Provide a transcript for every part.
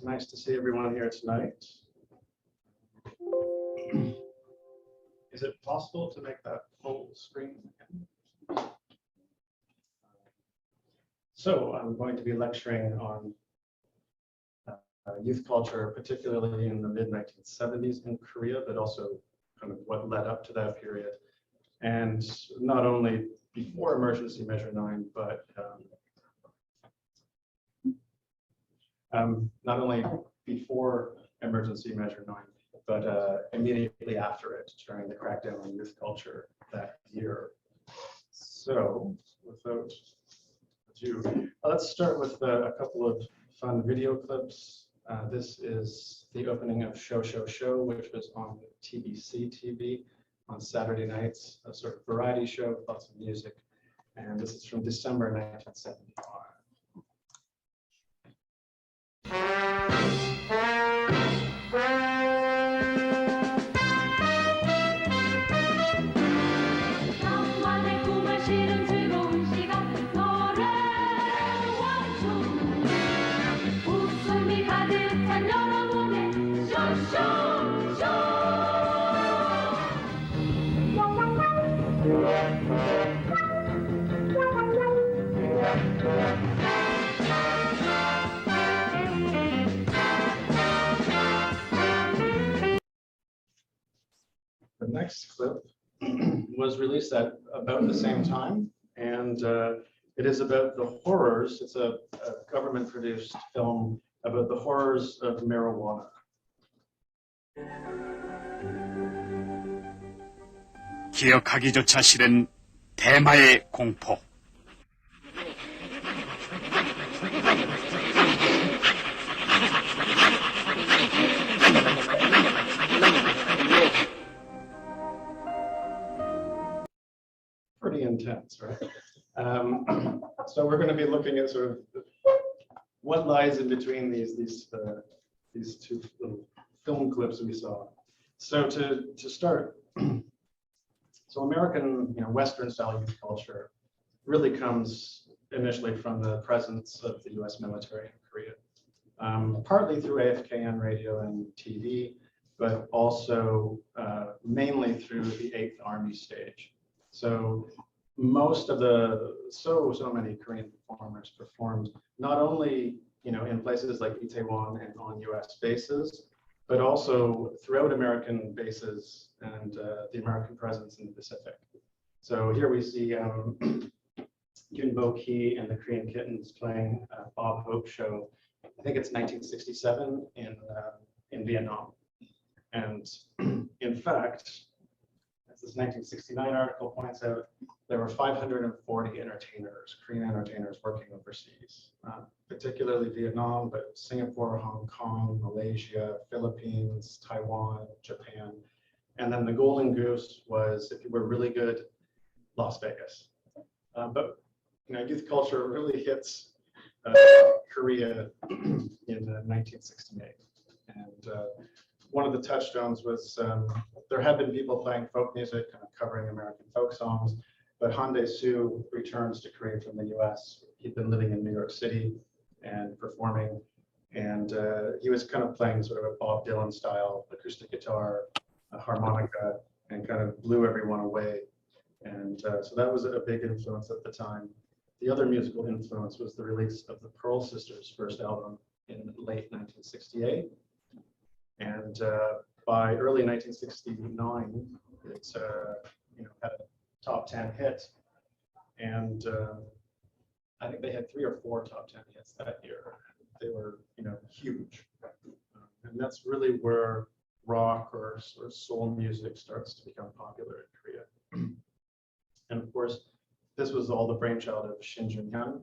nice to see everyone here tonight. Is it possible to make that full screen again? So I'm going to be lecturing on youth culture, particularly in the mid-1970s in Korea, but also kind of what led up to that period. And not only before Emergency Measure 9, but not only before Emergency Measure 9, but immediately after it, during the crackdown on youth culture that year. So, without ado, let's start with a couple of fun video clips. This is the opening of Show, which was on TBC TV on Saturday nights, a sort of variety show with lots of music. And this is from December 1975. The next clip was released at about the same time, and it is about the horrors. It's a government-produced film about the horrors of marijuana. 기억하기조차 싫은 대마의 공포. Pretty intense, right? So we're going to be looking at sort of what lies in between these two little film clips we saw. So to start, so American, Western style youth culture really comes initially from the presence of the U.S. military in Korea, partly through AFKN radio and TV, but also mainly through the 8th Army stage. So most of the so many Korean performers performed not only in places like Itaewon and on U.S. bases, but also throughout American bases and the American presence in the Pacific. So here we see Yoon Bo-ki and the Korean Kittens playing Bob Hope show. I think it's 1967 in Vietnam. And in fact, as this 1969 article points out, there were 540 entertainers, Korean entertainers working overseas, particularly Vietnam, but Singapore, Hong Kong, Malaysia, Philippines, Taiwan, Japan. And then the golden goose was, if you were really good, Las Vegas. But youth culture really hits Korea in 1968. And one of the touchstones was there had been people playing folk music, kind of covering American folk songs, but Han Dae-soo returns to Korea from the US. He'd been living in New York City and performing, and he was kind of playing sort of a Bob Dylan style acoustic guitar, a harmonica, and kind of blew everyone away. And so that was a big influence at the time. The other musical influence was the release of the Pearl Sisters' first album in late 1968. And by early 1969, it had a top 10 hit. And I think they had 3 or 4 top 10 hits that year. They were, huge. And that's really where rock or sort of soul music starts to become popular in Korea. And of course, this was all the brainchild of Shin Jun-hyun.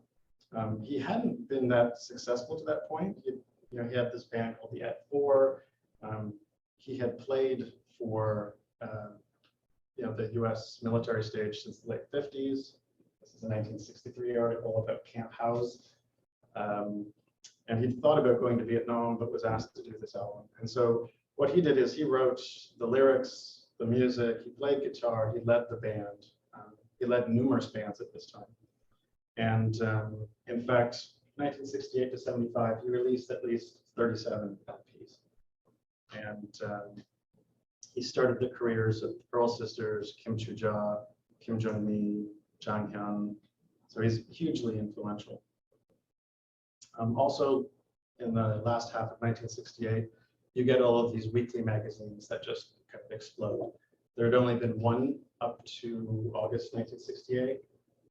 He hadn't been that successful to that point. He had this band called the At4. He had played for the U.S. military stage since the late 50s. This is a 1963 article about Camp House. And he thought about going to Vietnam, but was asked to do this album. And so what he did is he wrote the lyrics, the music, he played guitar, he led the band. He led numerous bands at this time. And in fact, 1968 to 75, he released at least 37 LPs. And he started the careers of the Pearl Sisters, Kim Chu-ja, Kim Jong-mi, Jang Hyun. So he's hugely influential. Also, in the last half of 1968, you get all of these weekly magazines that just kind of explode. There had only been one up to August 1968.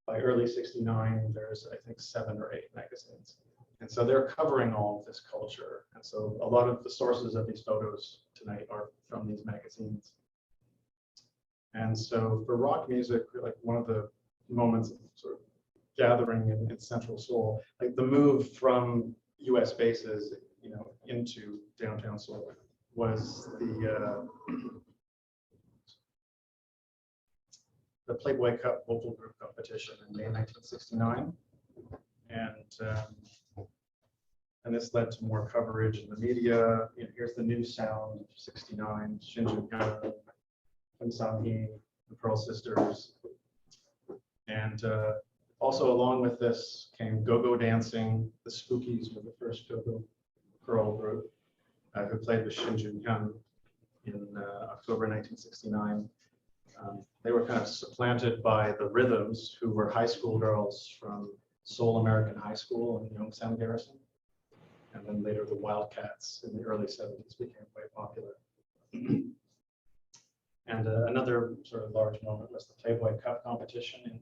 By early 69, there's, I think, 7 or 8 magazines. And so they're covering all of this culture. And so a lot of the sources of these photos tonight are from these magazines. And so for rock music, like one of the moments of sort of gathering in Central Seoul, like the move from US bases, you know, into downtown Seoul was the Playboy Cup vocal group competition in May 1969. And this led to more coverage in the media. You know, here's the new sound of 69, Shin, Kim Sang-hee, the Pearl Sisters. And also along with this came go-go dancing. The Spookies were the first go-go girl group who played with Shin Jun-hyun in October 1969. They were kind of supplanted by the Rhythms, who were high school girls from Seoul American High School in Yongsan Garrison. And then later the Wildcats in the early 70s became quite popular. And another sort of large moment was the Playboy Cup competition in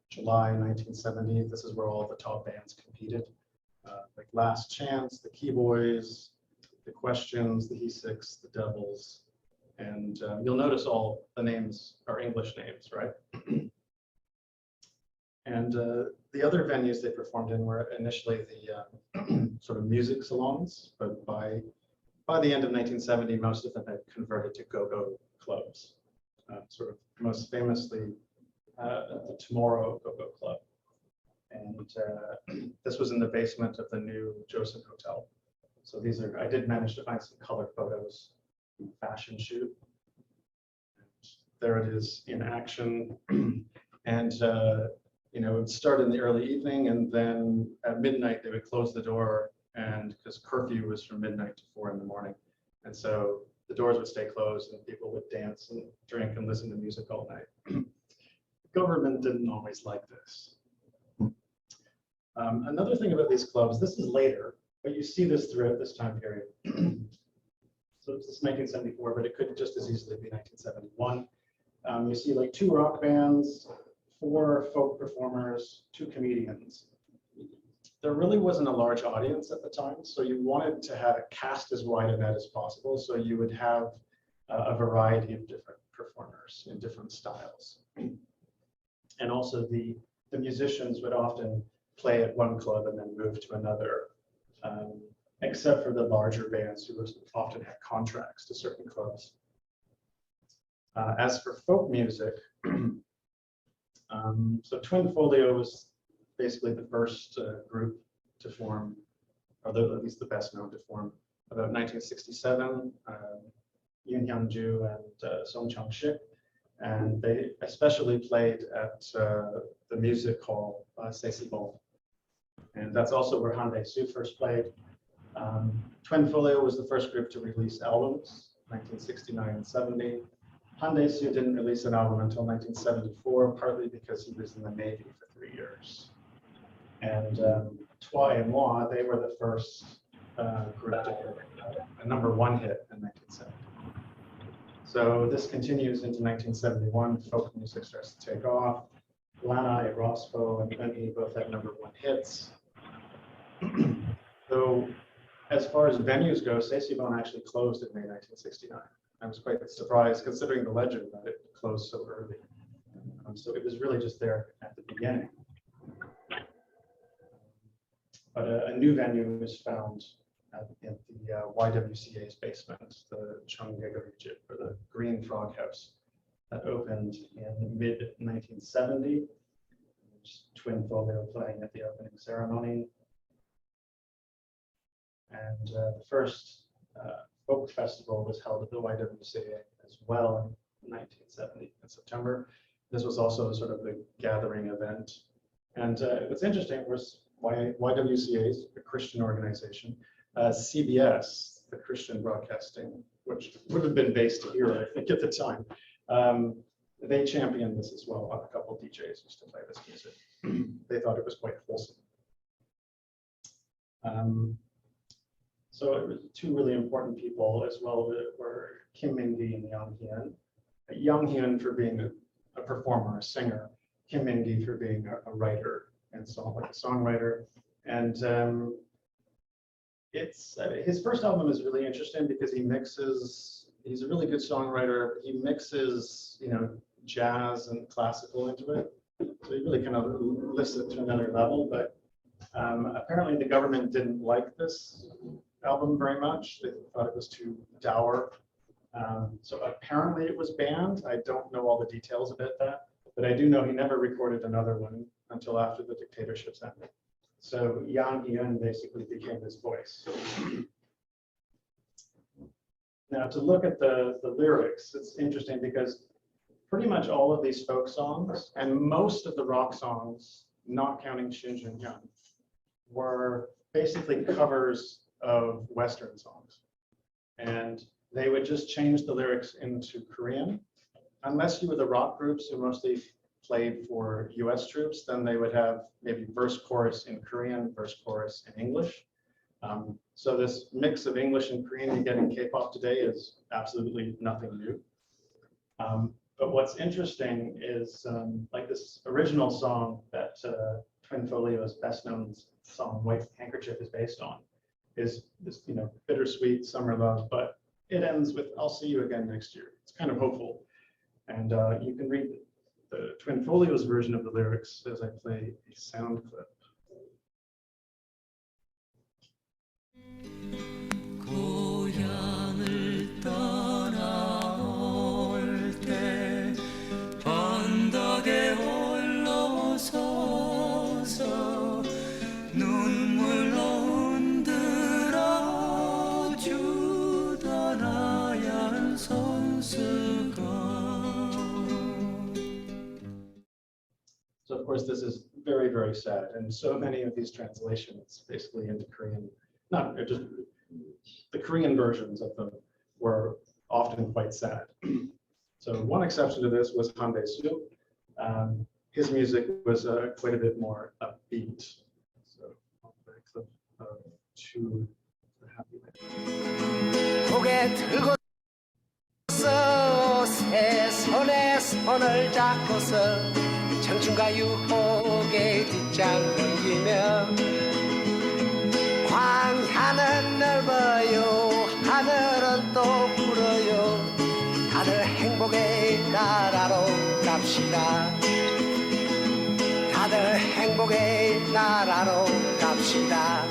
July 1970. This is where all the top bands competed. Like Last Chance, the Keyboys, the Questions, the He6, the Devils. And you'll notice all the names are English names, right? And the other venues they performed in were initially the sort of music salons, but by the end of 1970, most of them had converted to go-go clubs. Sort of most famously, the Tomorrow Go-Go Club. And this was in the basement of the new Joseon Hotel. So these are, I did manage to find some color photos, fashion shoot. And there it is in action. And you know, it would start in the early evening, and then at midnight they would close the door, and because curfew was from midnight to 4 in the morning. And so the doors would stay closed and people would dance and drink and listen to music all night. The government didn't always like this. Another thing about these clubs, this is later, but you see this throughout this time period. So this is 1974, but it could just as easily be 1971. You see like 2 rock bands, 4 folk performers, 2 comedians. There really wasn't a large audience at the time, so you wanted to have a cast as wide a net as possible, so you would have a variety of different performers in different styles. And also the musicians would often play at one club and then move to another, except for the larger bands who often had contracts to certain clubs. As for folk music, so Twin Folio was basically the first group to form, or at least the best known to form, about 1967. Yoon Hyun-ju and Song Chang-shik, and they especially played at the music hall, Spetember. And that's also where Han Dae-soo first played. Twin Folio was the first group to release albums, 1969 and 70. Han Dae-soo didn't release an album until 1974, partly because he was in the Navy for 3 years. And Toi et Moi, they were the first group to get a #1 hit in 1970. So this continues into 1971. Folk music starts to take off. Lana, Rospo, and Benny both had #1 hits. So as far as venues go, Spetember actually closed in May 1969. I was quite surprised, considering the legend, that it closed so early. So it was really just there at the beginning. But a new venue was found in the YWCA's basement, the Cheonggyegerijip, or the Green Frog House, that opened in mid-1970. Twin Folio playing at the opening ceremony. And the first folk festival was held at the YWCA as well in 1970 in September. This was also sort of a gathering event. And what's interesting was YWCA, a Christian organization, CBS, the Christian Broadcasting, which would have been based here, I think, at the time. They championed this as well. A couple of DJs used to play this music. They thought it was quite wholesome. So it was two really important people as well were Kim Min-gi and Yang Hyun. Yang Hyun for being a performer, a singer, Kim Min-gi for being a writer and like a songwriter. And his first album is really interesting because he mixes. He's a really good songwriter. He mixes, jazz and classical into it. So he really kind of lifts it to another level. But apparently the government didn't like this album very much. They thought it was too dour. So apparently it was banned. I don't know all the details about that, but I do know he never recorded another one until after the dictatorships ended. So Yang Hyun basically became his voice. Now to look at the lyrics, it's interesting because pretty much all of these folk songs and most of the rock songs, not counting Shin Hyun, were basically covers of Western songs. And they would just change the lyrics into Korean. Unless you were the rock groups who mostly played for US troops, then they would have maybe verse chorus in Korean, verse chorus in English. So this mix of English and Korean you get in K-pop today is absolutely nothing new. But what's interesting is like this original song that Twin Folio's best known song, White Handkerchief, is based on, is this bittersweet summer love, but it ends with I'll see you again next year. It's kind of hopeful. And you can read the Twin Folio's version of the lyrics as I play a sound clip. 고향을 떠나올 때 언덕에 홀로 서서 눈물로 흔들어 주던 하얀 손수건. So of course this is very, very sad, and so many of these translations basically into Korean, not just the Korean versions of them were often quite sad. So one exception to this was Han Dae-soo. His music was quite a bit more upbeat. So I'll play a clip of To the Happy Land. 고개 들고서 새 손에 손을 잡고서 청춘과 유혹의 뒷장 넘기며 광야는 넓어요 하늘은 또 푸르요 다들 행복의 나라로 갑시다 다들 행복의 나라로 갑시다.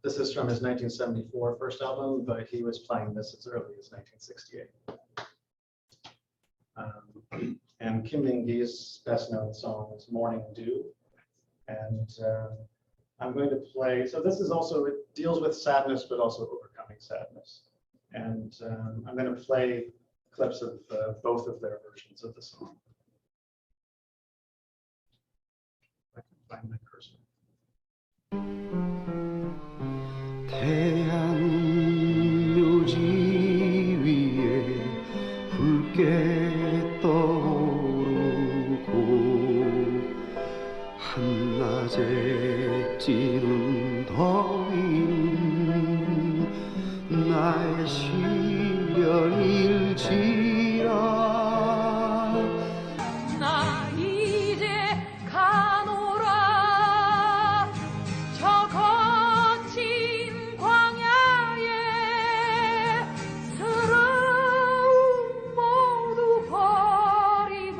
This is from his 1974 first album, but he was playing this as early as 1968. And Kim Min-gi's best known song is Morning Dew. And I'm going to play, so this is also, it deals with sadness, but also overcoming sadness. And I'm going to play clips of both of their versions of the song. If I can find my cursor. 태양 묘지 위에 붉게 떠오르고 한낮에 찌는 더위는 나의 시련일지라 나 이제 가노라 저 거친 광야에 서러움 모두 버리고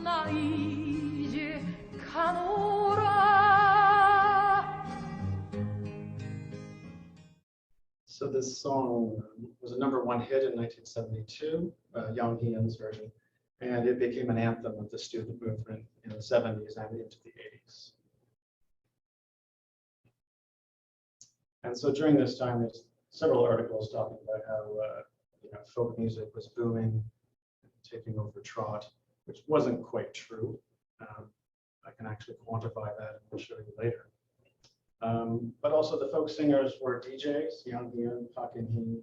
나 이제 가노라. So this song was a #1 hit in 1972, Yang Hyun's version, and it became an anthem of the student movement in the 70s and into the 80s. And so during this time, there's several articles talking about how folk music was booming, taking over trot, which wasn't quite true. actually quantify that, and we'll show you later. But also the folk singers were DJs, Yang Hyun, Park In-hee,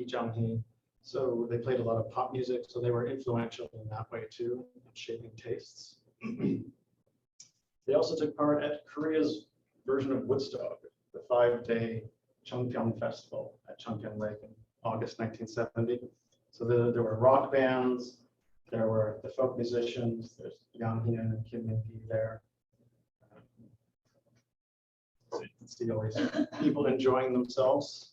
Ichan Hae. So they played a lot of pop music, so they were influential in that way too, shaping tastes. They also took part at Korea's version of Woodstock, the 5-day Cheongpyeong Festival at Cheongpyeong Lake in August 1970. So there were rock bands, there were the folk musicians, there's Yang Hyun and Kim Min-hee there. So you can see all these people enjoying themselves.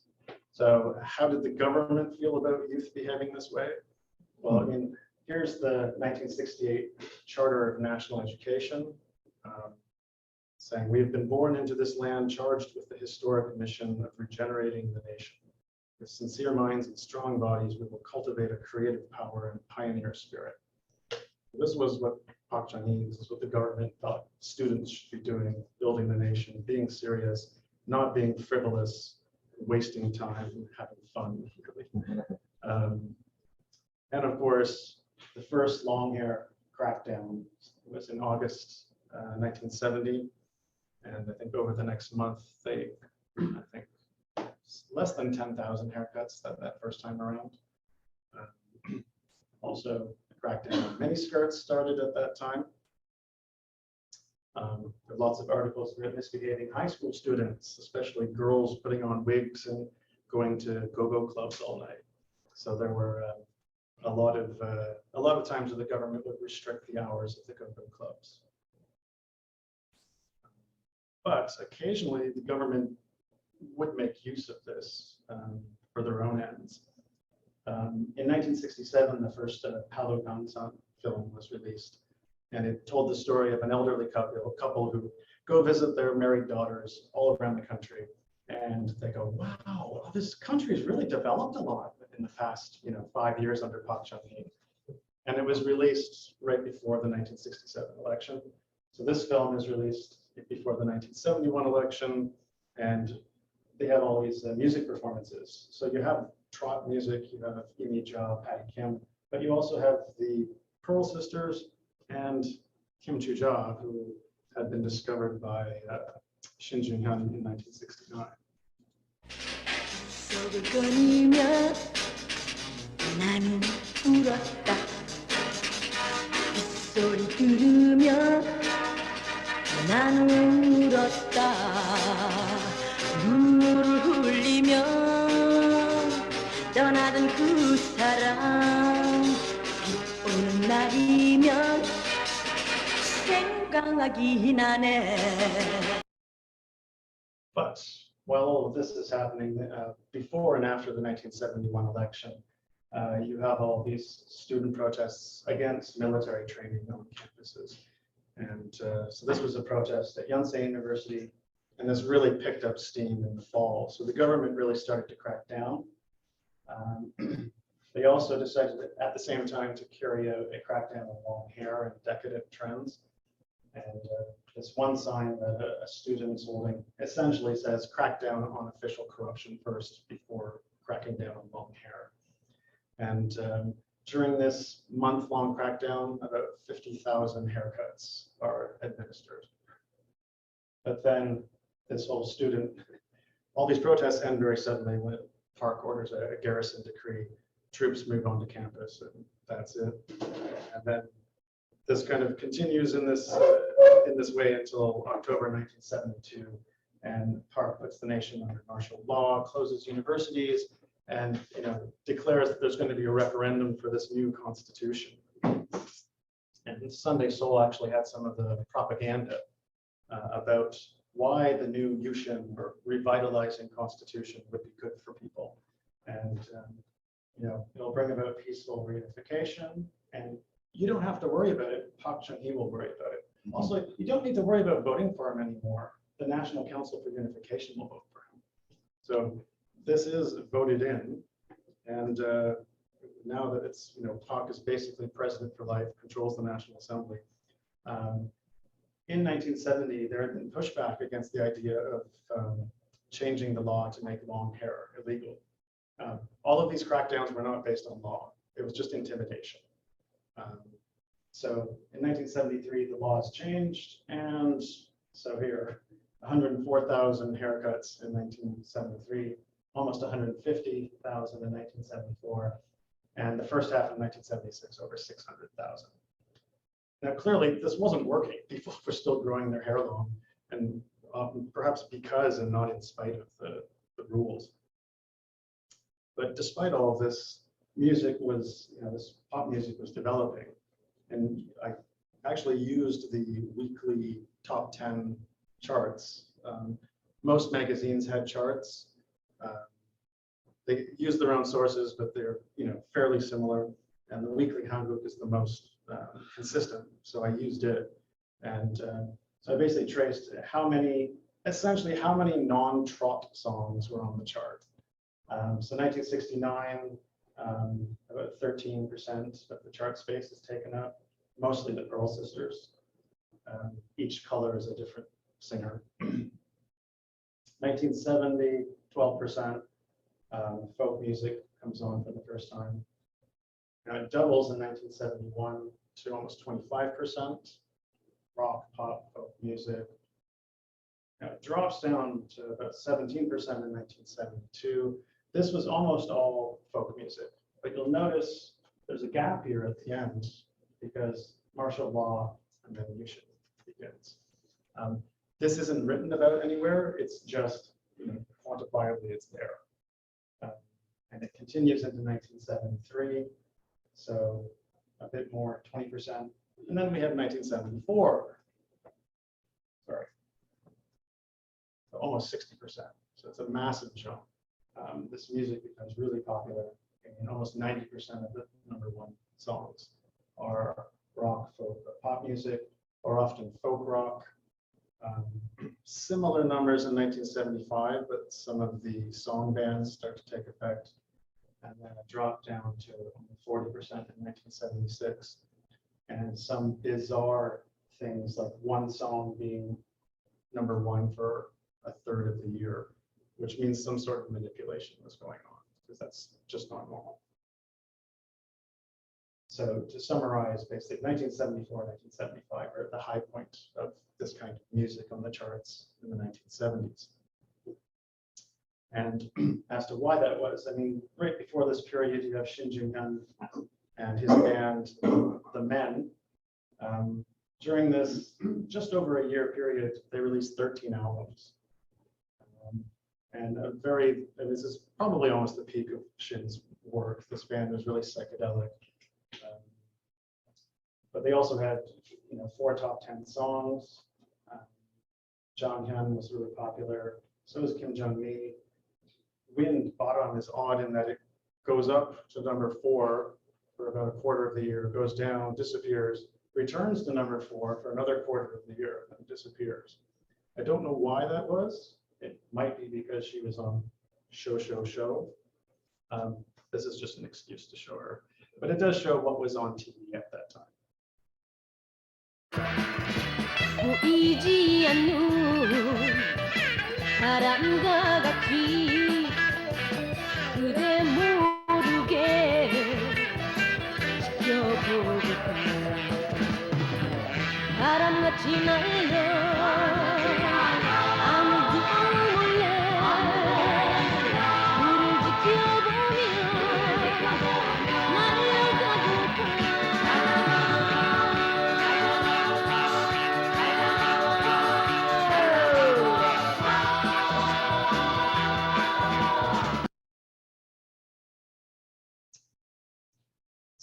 So how did the government feel about youth behaving this way? Well, I mean, here's the 1968 Charter of National Education, saying we have been born into this land charged with the historic mission of regenerating the nation. With sincere minds and strong bodies, we will cultivate a creative power and pioneer spirit. This was what Park Chung-hee, this is what the government thought students should be doing, building the nation, being serious, not being frivolous, wasting time, having fun, really. And of course, the first long hair crackdown was in August 1970. And I think over the next month, I think less than 10,000 haircuts that first time around. Also, the crackdown on miniskirts started at that time. There are lots of articles investigating high school students, especially girls putting on wigs and going to go-go clubs all night. So there were a lot of times that the government would restrict the hours of the go-go clubs. But occasionally the government would make use of this for their own ends. In 1967, the first Paolo Gansan film was released, and it told the story of an elderly couple who go visit their married daughters all around the country, and they go, wow, this country's really developed a lot in the past 5 years under Park Chung-hee. And it was released right before the 1967 election. So this film is released before the 1971 election, and they have all these music performances. So you have trot music, you have Imi Ja, Patty Kim, but you also have the Pearl Sisters and Kim Chu-ja, who had been discovered by Shin in 1969. 서글거리며 나는 울었다. 빗소리 들으며 나는 울었다. 눈물을 흘리며 떠나던 그 사람 비 오는 날이면 생각이 나네. But while all of this is happening, before and after the 1971 election, you have all these student protests against military training on campuses. And so this was a protest at Yonsei University, and this really picked up steam in the fall. So the government really started to crack down. They also decided at the same time to carry out a crackdown on long hair and decadent trends. And this one sign that a student is holding essentially says crackdown on official corruption first before cracking down on long hair. And during this month-long crackdown, about 50,000 haircuts are administered. But then this whole all these protests end very suddenly when Park orders a garrison decree. Troops move onto campus, and that's it. And then this kind of continues in this way until October 1972, and Park puts the nation under martial law, closes universities, and declares that there's going to be a referendum for this new constitution. And Sunday Soul actually had some of the propaganda about why the new Yushin or revitalizing constitution would be good for people, and it'll bring about peaceful reunification, and you don't have to worry about it. Park Chung-hee will worry about it. Also, you don't need to worry about voting for him anymore. The National Council for Unification will vote for him. So this is voted in, and now that it's Park is basically president for life, controls the National Assembly. In 1970, there had been pushback against the idea of changing the law to make long hair illegal. All of these crackdowns were not based on law. It was just intimidation. So in 1973, the laws changed, and so here, 104,000 haircuts in 1973, almost 150,000 in 1974, and the first half of 1976, over 600,000. Now, clearly, this wasn't working. People were still growing their hair long, and perhaps because and not in spite of the rules. But despite all of this, music was, this pop music was developing. And I actually used the weekly top 10 charts. Most magazines had charts. They use their own sources, but they're fairly similar. And the weekly handbook is the most consistent, so I used it. And so I basically traced essentially how many non-trot songs were on the chart. So 1969, about 13% of the chart space is taken up, mostly the Pearl Sisters. Each color is a different singer. 1970, 12%. Folk music comes on for the first time. Now it doubles in 1971 to almost 25%. Rock, pop, folk music. Now it drops down to about 17% in 1972. This was almost all folk music, but you'll notice there's a gap here at the end because martial law and then Yushin begins. This isn't written about anywhere. It's just, quantifiably it's there. And it continues into 1973. So a bit more, 20%. And then we have 1974. Sorry. So almost 60%. So it's a massive jump. This music becomes really popular, and almost 90% of the #1 songs are rock, folk, or pop music, or often folk rock. Similar numbers in 1975, but some of the song bands start to take effect, and then a drop down to only 40% in 1976, and some bizarre things like one song being #1 for a third of the year, which means some sort of manipulation was going on, because that's just not normal. So to summarize, basically 1974, 1975 are at the high point of this kind of music on the charts in the 1970s. And as to why that was, I mean, right before this period, you have Shin and his band, The Men. During this just over a year period, they released 13 albums. And this is probably almost the peak of Shin's work. This band was really psychedelic. But they also had, 4 top 10 songs. Jang Hyun was really popular. So was Kim Jung-mi. Wind Bottom is odd in that it goes up to #4 for about a quarter of the year, goes down, disappears, returns to #4 for another quarter of the year, and disappears. I don't know why that was. It might be because she was on Show. This is just an excuse to show her. But it does show what was on TV at that time. 보이지 않는 바람과 같이 그대 모르게 지켜보겠다 바람같이 날려 아무도 몰래 불을 지켜보며 날려가고파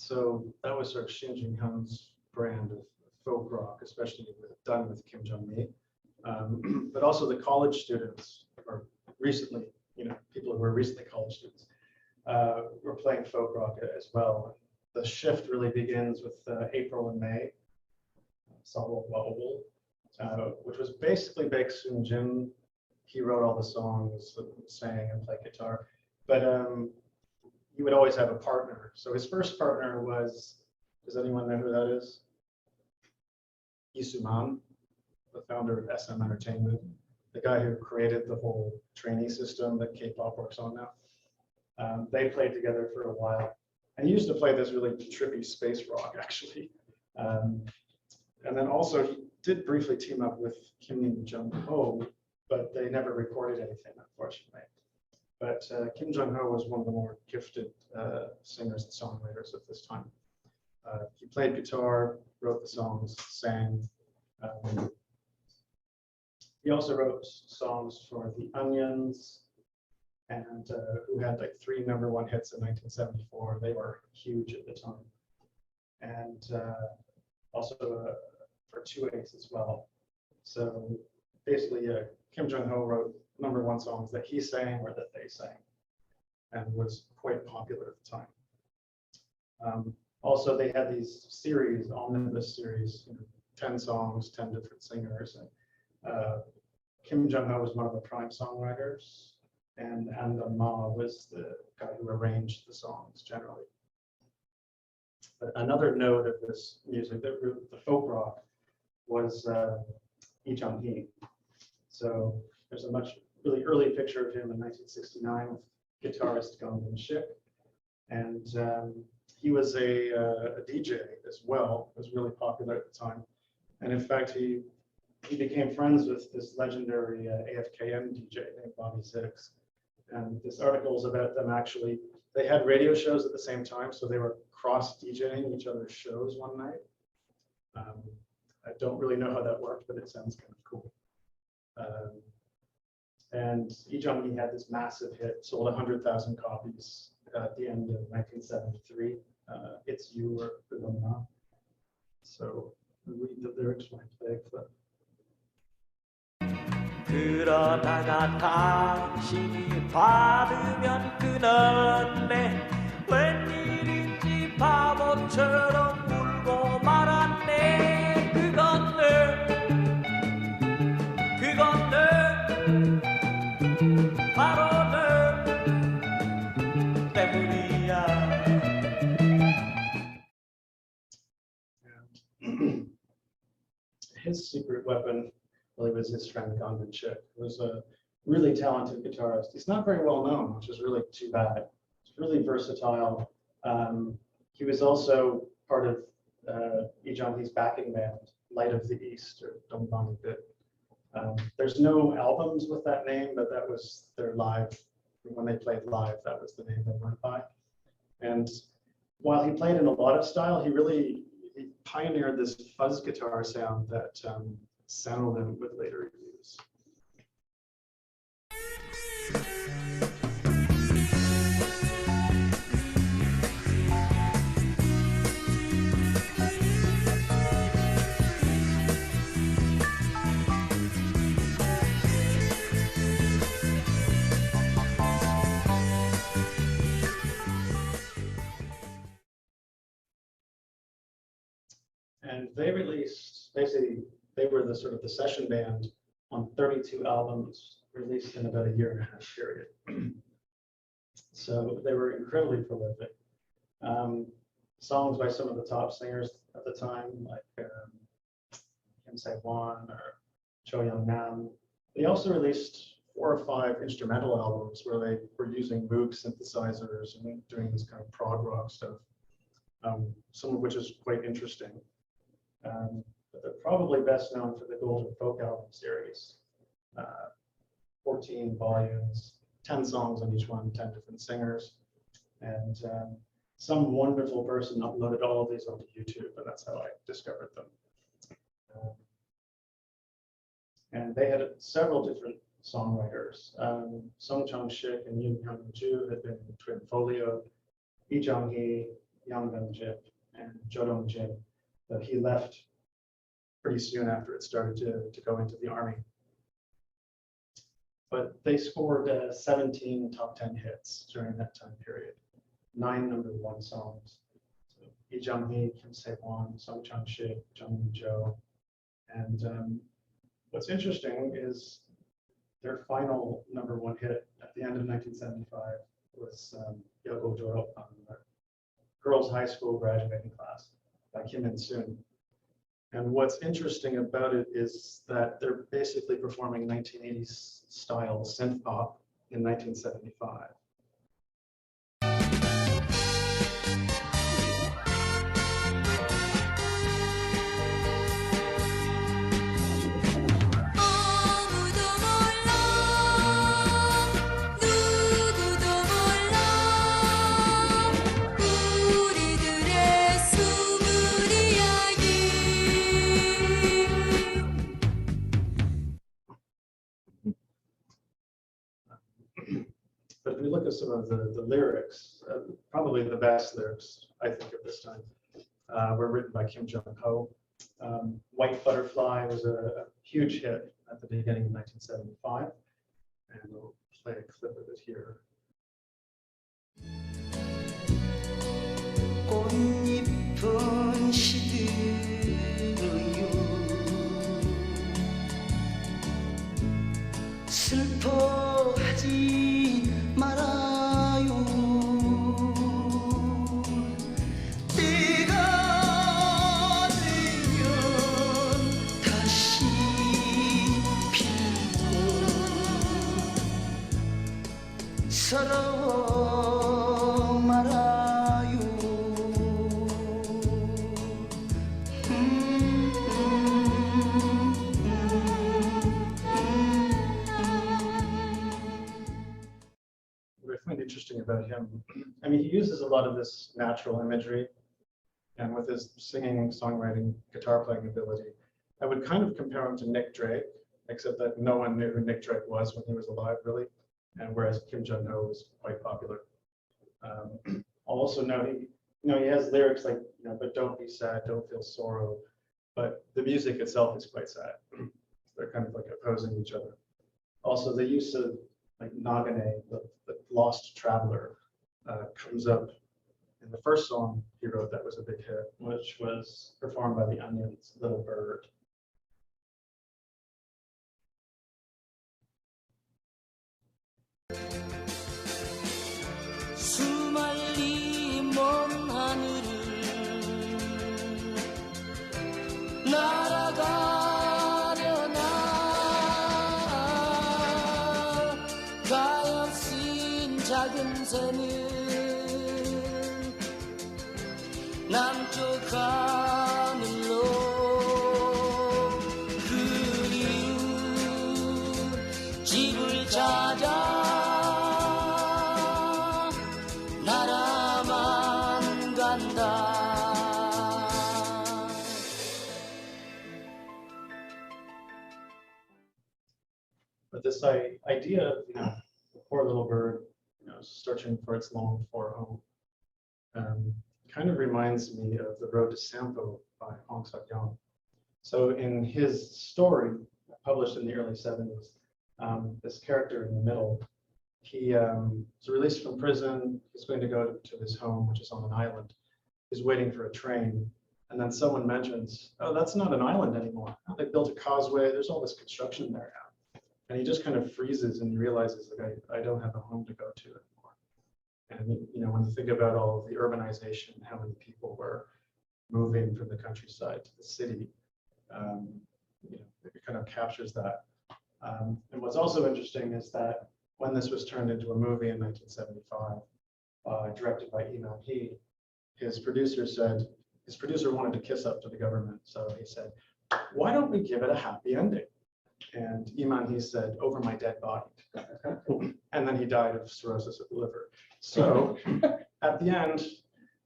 So that was sort of Shin Jin-hyun's brand of folk rock, especially done with Kim Jung-mi. But also the college students, or recently, people who were recently college students, were playing folk rock as well. The shift really begins with April and May, which was basically Baek Soon-jin. He wrote all the songs, sang and played guitar. But he would always have a partner. So his first partner was, does anyone know who that is? Lee Soo-man, the founder of SM Entertainment, the guy who created the whole trainee system that K-pop works on now. They played together for a while. And he used to play this really trippy space rock, actually. And then also he did briefly team up with Kim Jong-ho, but they never recorded anything, unfortunately. But Kim Jong-ho was one of the more gifted singers and songwriters at this time. He played guitar, wrote the songs, sang. He also wrote songs for The Onions, and who had like 3 #1 hits in 1974. They were huge at the time. And also for 2/8 as well. So basically, Kim Jong-ho wrote #1 songs that he sang or that they sang, and was quite popular at the time. Also, they had these series, omnibus series, 10 songs, 10 different singers. And Kim Jong-ho was one of the prime songwriters, and Ma was the guy who arranged the songs generally. But another note of this music, the folk rock, was Ichan Hae. So there's a really early picture of him in 1969 with guitarist Gansan Shik, and he was a DJ as well. Was really popular at the time, and in fact he became friends with this legendary AFKM DJ named Bobby Zix. And this article is about them actually. They had radio shows at the same time, so they were cross DJing each other's shows one night. I don't really know how that worked, but it sounds kind of cool. And Ichan Hae had this massive hit, sold 100,000 copies at the end of 1973. It's You or Phenomena. So read the lyrics when I play a clip. 그러다가 당신이 받으면 끊었네 웬일인지 바보처럼 울고 말았네 그건 너 바로 너 때문이야. His secret weapon really was his friend Gansan Shik, who was a really talented guitarist. He's not very well known, which is really too bad. He's really versatile. He was also part of Ichan Hae's backing band, Light of the East, or Dongbang Bit. There's no albums with that name, but that was their live, when they played live, that was the name they went by. And while he played in a lot of style, he pioneered this fuzz guitar sound that Sandalwood would later use. And they released, basically, they were the sort of the session band on 32 albums released in about a 1.5 year period. So they were incredibly prolific. Songs by some of the top singers at the time, like Kim Se-won or Cho Young-nam. They also released 4 or 5 instrumental albums where they were using Moog synthesizers and doing this kind of prog rock stuff, some of which is quite interesting. But they're probably best known for the Golden Folk album series. 14 volumes, 10 songs on each one, 10 different singers. And some wonderful person uploaded all of these onto YouTube, and that's how I discovered them. And they had several different songwriters. Song Chang-shik and Yoon Hyun-ju had been twin folio. Lee Jang-hui, Yang Ben-jip, and Jo Dong-jin. But he left pretty soon after it started to go into the army. But they scored 17 top 10 hits during that time period, 9 #1 songs. So Lee Jang-hui, Kim Se-won, Song Chang-shik, Jung Min-jo. And what's interesting is their final #1 hit at the end of 1975 was Yogo Joro on the girls' high school graduating class by Kim In-soon. And what's interesting about it is that they're basically performing 1980s style synth pop in 1975. if we look at some of the lyrics, probably the best lyrics, I think, of this time, were written by Kim Jong-ho. White Butterfly was a huge hit at the beginning of 1975, and we'll play a clip of it here. 꽃잎은 시들어요 슬퍼하지 말아요 때가 되면 다시 피고 서러워 말아요 What I find interesting about him, I mean, he uses a lot of this natural imagery, and with his singing, songwriting, guitar playing ability, I would kind of compare him to Nick Drake, except that no one knew who Nick Drake was when he was alive, really, and whereas Kim Jong-ho was quite popular. I'll also note he has lyrics like, but don't be sad, don't feel sorrow, but the music itself is quite sad. They're kind of like opposing each other. Also, the use of like Nagane, the lost traveler, comes up in the first song he wrote that was a big hit, which was performed by the Onion's Little Bird. 수말리 먼 하늘을 날아가려나 가엾은 작은 새는 남쪽 하늘로 그리운 집을 찾아 나라만 간다. But this idea of the poor little bird, searching for its longed for home, kind of reminds me of The Road to Sampo by Hong Seok-young. So in his story, published in the early 70s, this character in the middle, he was released from prison. He's going to go to his home, which is on an island. He's waiting for a train, and then someone mentions, "Oh, that's not an island anymore. Oh, they built a causeway. There's all this construction there now." And he just kind of freezes and realizes, like, I don't have a home to go to anymore. And when you think about all of the urbanization, how many people were moving from the countryside to the city, it kind of captures that. And what's also interesting is that when this was turned into a movie in 1975, directed by Lee Jang-hui, his producer wanted to kiss up to the government. So he said, "Why don't we give it a happy ending?" And Lee Jang-hui said, "Over my dead body." And then he died of cirrhosis of the liver. So at the end,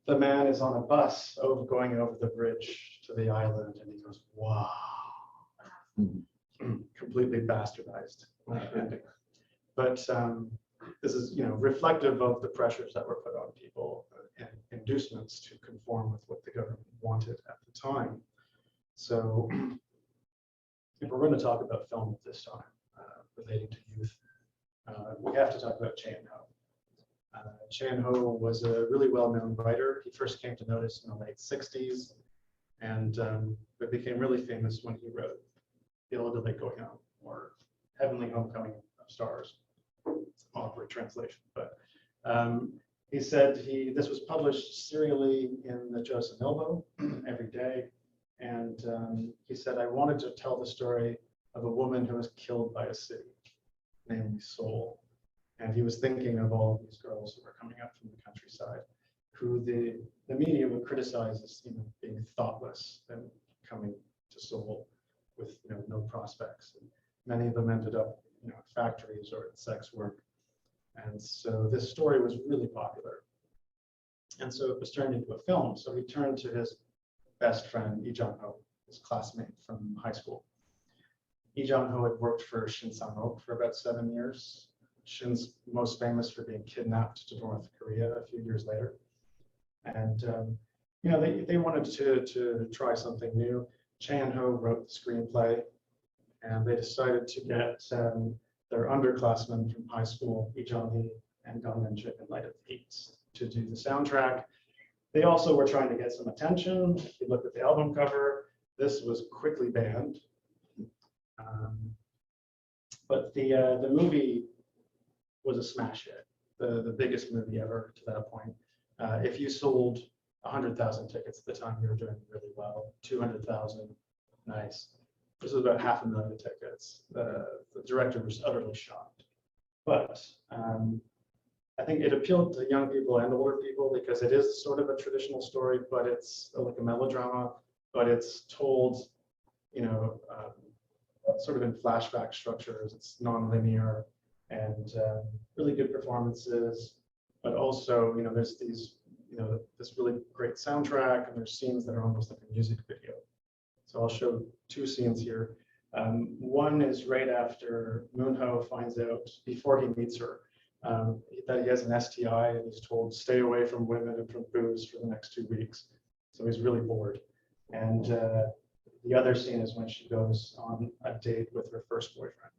the man is on a bus going over the bridge to the island, and he goes, "Wow." Completely bastardized ending. But this is, reflective of the pressures that were put on people and inducements to conform with what the government wanted at the time. So if we're going to talk about film at this time, relating to youth, we have to talk about Choi In-ho. Choi In-ho was a really well-known writer. He first came to notice in the late 60s, and but became really famous when he wrote Il de l'Égoïen, or Heavenly Homecoming of Stars. It's an awkward translation, but he said this was published serially in the Joseph Milbo every day. And he said, "I wanted to tell the story of a woman who was killed by a city, namely Seoul." And he was thinking of all of these girls who were coming up from the countryside, who the media would criticize as being thoughtless and coming to Seoul with no prospects. And many of them ended up at factories or at sex work. And so this story was really popular. And so it was turned into a film. So he turned to his best friend, Lee Jang-hui, his classmate from high school. Lee Jang-hui had worked for Shin for about 7 years. Shin's most famous for being kidnapped to North Korea a few years later. And, you know, they wanted to try something new. Choi In-ho wrote the screenplay, and they decided to get their underclassmen from high school, Ichan Hae and Gansan and Light of Eights, to do the soundtrack. They also were trying to get some attention. If you look at the album cover, this was quickly banned. But the movie was a smash hit, the biggest movie ever to that point. If you sold 100,000 tickets at the time, you were doing really well. 200,000, nice. This was about 500,000 tickets. The director was utterly shocked. But I think it appealed to young people and older people because it is sort of a traditional story, but it's like a melodrama, but it's told, you know, sort of in flashback structures. It's non-linear and really good performances, but also, you know, there's these, you know, this really great soundtrack, and there's scenes that are almost like a music video. So I'll show two scenes here. One is right after Moon-ho finds out, before he meets her, that he has an STI, and he's told stay away from women and from booze for the next 2 weeks. So he's really bored. And the other scene is when she goes on a date with her first boyfriend.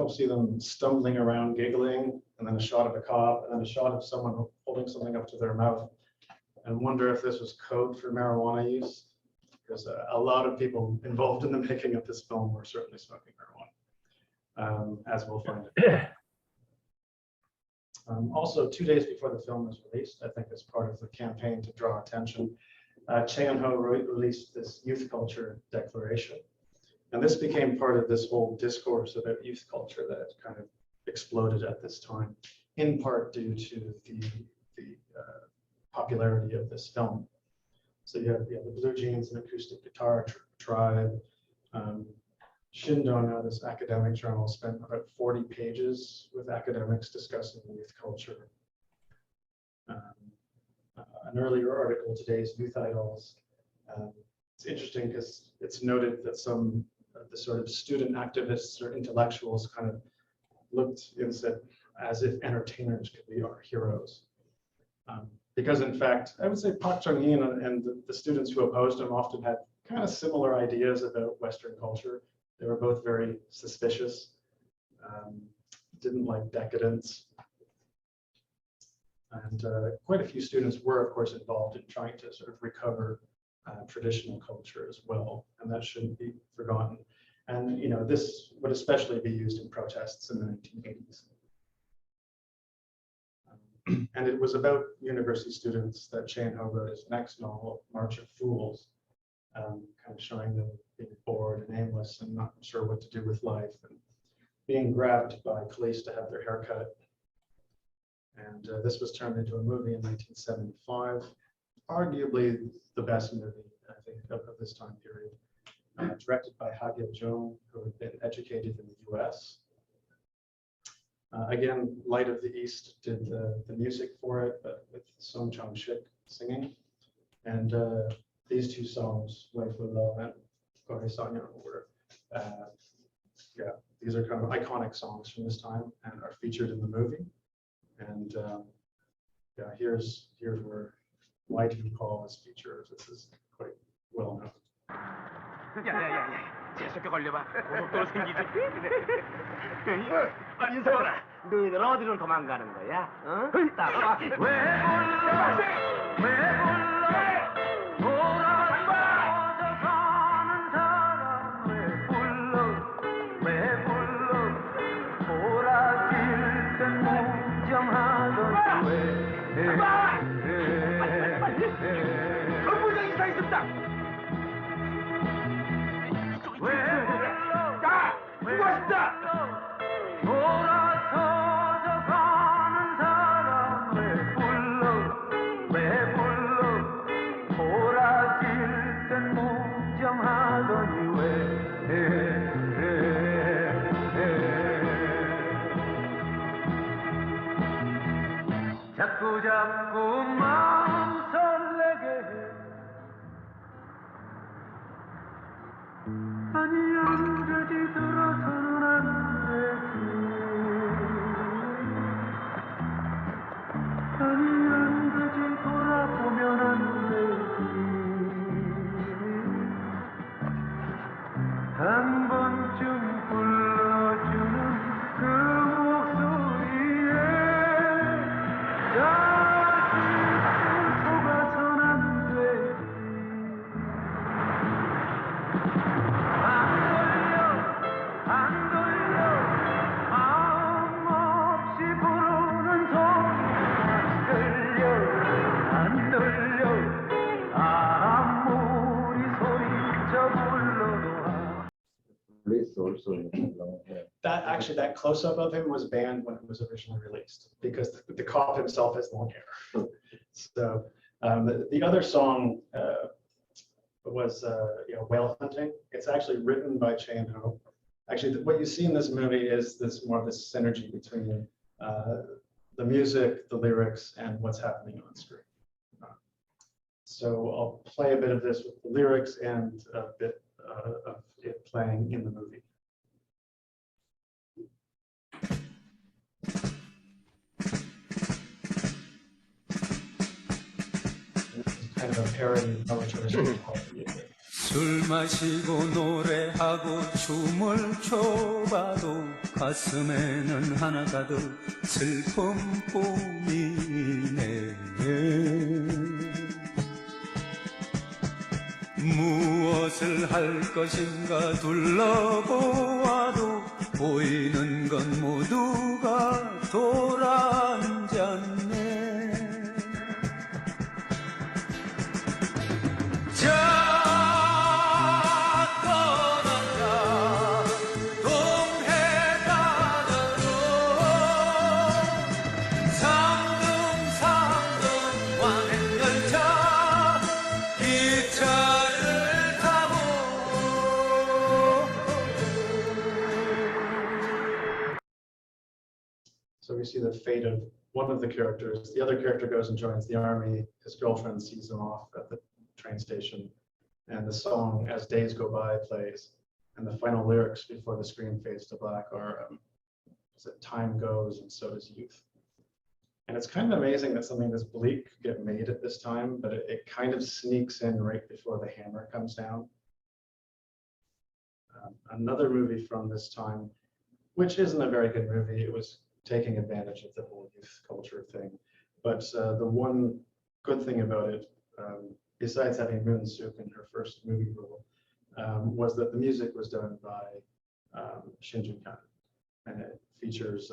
See them stumbling around, giggling, and then a shot of a cop, and then a shot of someone holding something up to their mouth, and wonder if this was code for marijuana use, because a lot of people involved in the making of this film were certainly smoking marijuana, as we'll find. Also, 2 days before the film was released, I think as part of the campaign to draw attention, Choi In-ho released this youth culture declaration. And this became part of this whole discourse about youth culture that kind of exploded at this time, in part due to the popularity of this film. So you have the blue jeans and acoustic guitar tribe. Shin, this academic journal, spent about 40 pages with academics discussing youth culture. An earlier article, Today's Youth Idols. It's interesting because it's noted that some the sort of student activists or intellectuals kind of looked and said as if entertainers could be our heroes. Because in fact, I would say Park Chung-hee and the students who opposed him often had kind of similar ideas about Western culture. They were both very suspicious, didn't like decadence. And quite a few students were, of course, involved in trying to sort of recover traditional culture as well, and that shouldn't be forgotten. And this would especially be used in protests in the 1980s. And it was about university students that Choi In-ho wrote his next novel, March of Fools, kind of showing them being bored and aimless and not sure what to do with life, and being grabbed by police to have their hair cut. And this was turned into a movie in 1975, arguably the best movie, I think, of this time period. Directed by Ha Gyal-jung, who had been educated in the US. Again, Light of the East did the music for it, but with Song Chang-shik singing. And these two songs, Wei Fu Lo and Gore Sanya, were, these are kind of iconic songs from this time and are featured in the movie. And here's where Why Do You Call Us features. This is quite well known. 야야야야 재수없게 걸려봐 고속도로 생기지 인석아 너희들 어디로 도망가는 거야? 어? 따라와 왜 불러 돌아서 가는 사람 왜 불러 돌아질 땐 무정하던 왜 전부장이 서 있습니다. 돌아서서 가는 사람 왜 불러 돌아질 땐 무정하더니 왜 자꾸 마음 설레게 해 아니 언제지 들어서는 안 되지 아니 언제지 돌아보면 안 되지 한 번쯤 불러주는 그 목소리에 다시 속아선 안 되지 안 돌려 마음 없이 부르는 소리 안 돌려 아무리 소리쳐 불러도 That close-up of him was banned when it was originally released because the cop himself has long hair. So the other song was Whale Hunting. It's actually written by Choi In-ho. Actually, what you see in this movie is more of this synergy between the music, the lyrics, and what's happening on screen. So I'll play a bit of this with the lyrics and a bit of it playing in the movie. Kind of a parody of militarism. 술 마시고 노래하고 춤을 춰봐도 가슴에는 하나 가득 슬픔뿐이네 무엇을 할 것인가 둘러보아도 보이는 건 모두가 돌아앉았네 So we see the fate of one of the characters. The other character goes and joins the army. His girlfriend sees him off at the train station. And the song As Days Go By plays. And the final lyrics before the screen fades to black are, time goes and so does youth. And it's kind of amazing that something this bleak could get made at this time, but it kind of sneaks in right before the hammer comes down. Another movie from this time, which isn't a very good movie. It was taking advantage of the whole youth culture thing. But the one good thing about it besides having Moon Sook in her first movie role, was that the music was done by Shin, and it features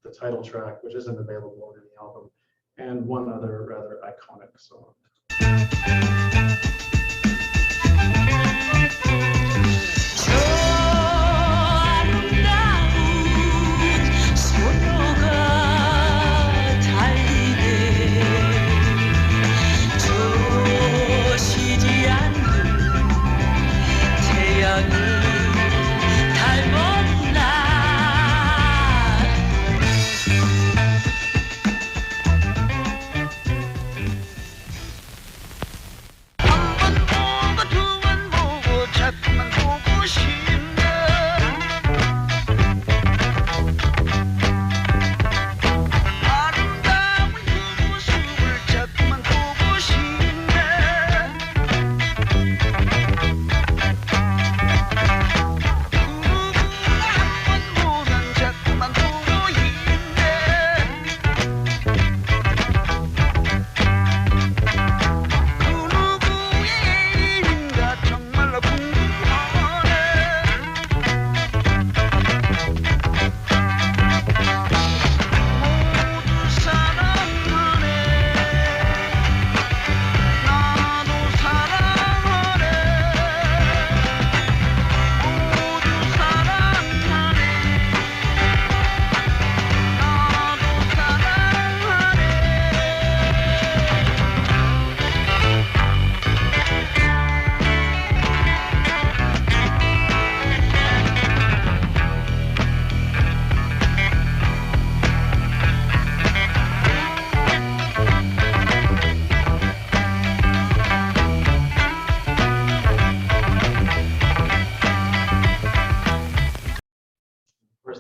the title track, which isn't available in the album, and one other rather iconic song.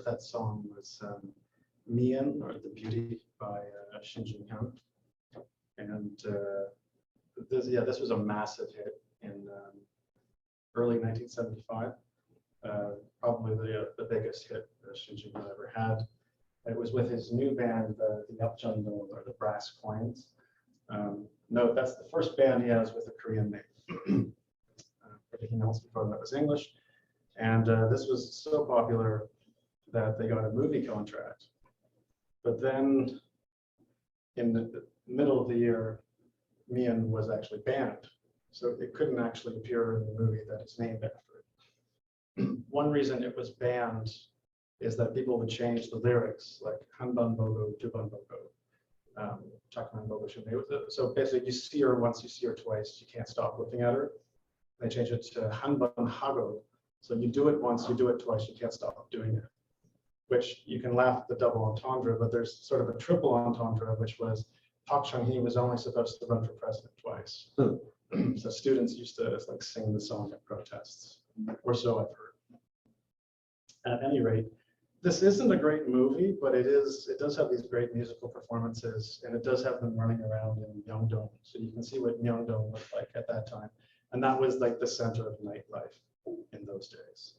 That song was Mian, or The Beauty, by Shin Jin-hyun. And this was a massive hit in early 1975. Probably the biggest hit Shin Jin-hyun ever had. It was with his new band, the Yapjeondeon, or the Brass Coins. No, that's the first band he has with a Korean name. Everything else before that was English. And this was so popular that they got a movie contract. But then in the middle of the year, Mian was actually banned. So it couldn't actually appear in the movie that it's named after it. One reason it was banned is that people would change the lyrics, like Hanban Bogo, Duban Bogo, Chakman Bogo Shume. So basically you see her once, you see her twice, you can't stop looking at her. They change it to Hanban Hago. So you do it once, you do it twice, you can't stop doing it. Which you can laugh at the double entendre, but there's sort of a triple entendre, which was Park Chung-hee was only supposed to run for president twice. So students used to like sing the song at protests, or so I've heard. At any rate, this isn't a great movie, but it does have these great musical performances, and it does have them running around in Myeongdong. So you can see what Myeongdong looked like at that time. And that was like the center of nightlife in those days.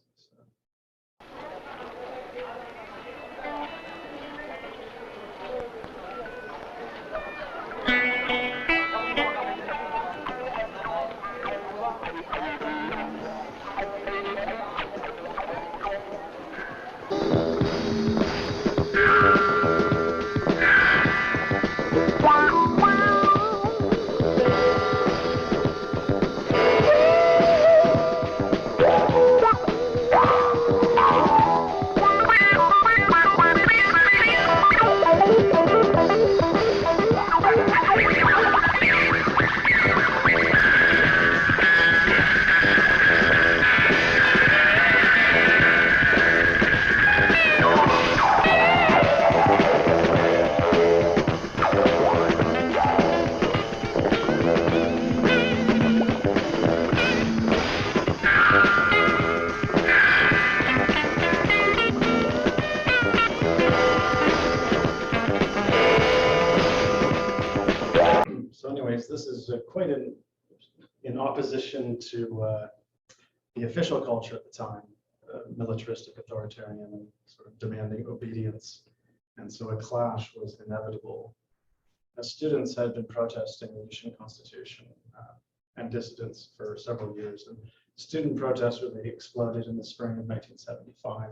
This is quite in opposition to the official culture at the time, militaristic, authoritarian, and sort of demanding obedience. And so a clash was inevitable. As students had been protesting the Yushin constitution, and dissidents for several years. And student protests really exploded in the spring of 1975.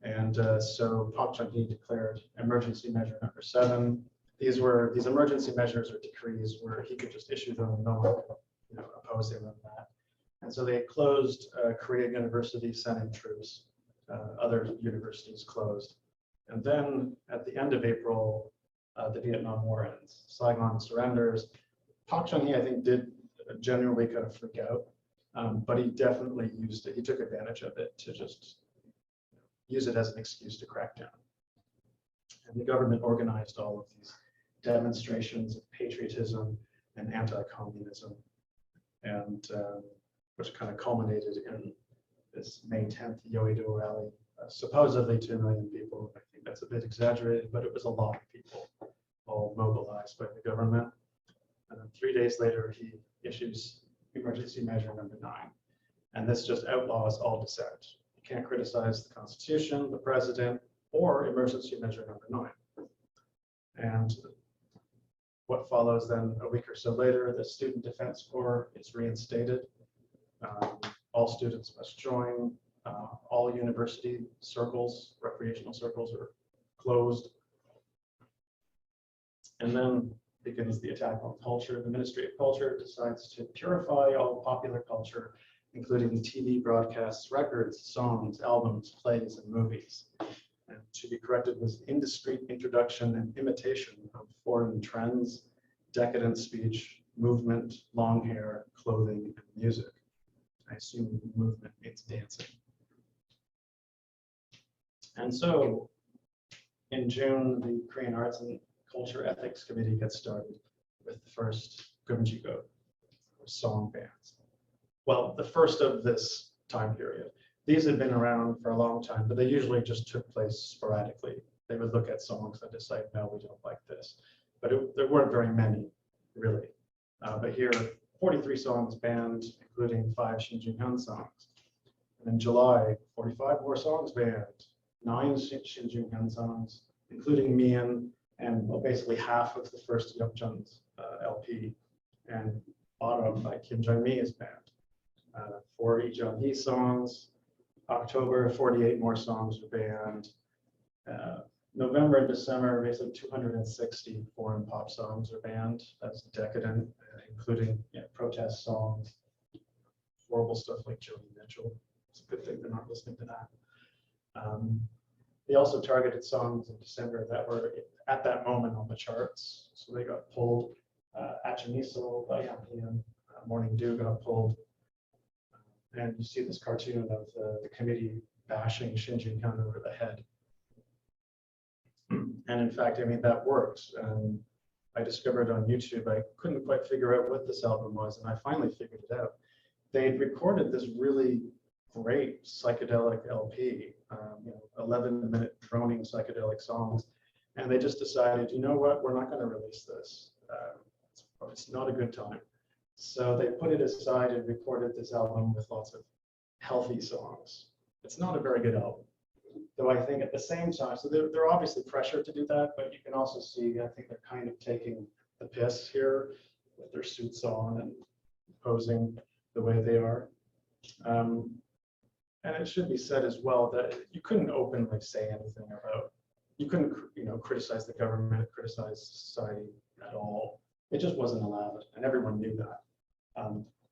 And so Park Chung-hee declared emergency measure number 7. These emergency measures or decrees where he could just issue them and no one could oppose him on that. And so they closed Korea University, sending troops. Other universities closed. And then at the end of April, the Vietnam War ends. Saigon surrenders. Park Chung-hee, I think, did generally kind of freak out, but he definitely used it. He took advantage of it to just use it as an excuse to crack down. And the government organized all of these demonstrations of patriotism and anti-communism, and which kind of culminated in this May 10th Yoido rally. Supposedly 2 million people. I think that's a bit exaggerated, but it was a lot of people all mobilized by the government. And then 3 days later, he issues emergency measure number 9. And this just outlaws all dissent. You can't criticize the Constitution, the president, or emergency measure number 9. And what follows then a week or so later, the Student Defense Corps is reinstated. All students must join. All university circles, recreational circles, are closed. And then begins the attack on culture. The Ministry of Culture decides to purify all popular culture, including TV broadcasts, records, songs, albums, plays, and movies. And to be corrected was indiscreet introduction and imitation of foreign trends, decadent speech, movement, long hair, clothing, and music. I assume movement means dancing. And so in June, the Korean Arts and Culture Ethics Committee gets started with the first gumjigo, or song bands. Well, the first of this time period. These had been around for a long time, but they usually just took place sporadically. They would look at songs and decide, no, we don't like this. But there weren't very many, really. But here, 43 songs banned, including 5 Shin Jung-hyun songs. And in July, 45 more songs banned. 9 Shin Jung-hyun songs, including Mian, and well, basically half of the first Yeokjun's LP, and Autumn by Kim Jong-mi is banned. 4 Ichan Hae songs. October, 48 more songs were banned. November and December, basically 260 foreign pop songs are banned. That's decadent, including protest songs, horrible stuff like Joni Mitchell. It's a good thing they're not listening to that. They also targeted songs in December that were at that moment on the charts. So they got pulled. Achimiso by Yang, Morning Dew got pulled. And you see this cartoon of the committee bashing Shin Jung-hyun over the head. And in fact, I mean, that works. I discovered on YouTube, I couldn't quite figure out what this album was, and I finally figured it out. They'd recorded this really great psychedelic LP, 11-minute droning psychedelic songs, and they just decided, you know what, we're not going to release this. It's not a good time. So they put it aside and recorded this album with lots of healthy songs. It's not a very good album, though I think at the same time, so they're obviously pressured to do that, but you can also see, I think they're kind of taking the piss here with their suits on and posing the way they are. And it should be said as well that you couldn't openly say anything about, you couldn't, criticize the government, criticize society at all. It just wasn't allowed, and everyone knew that.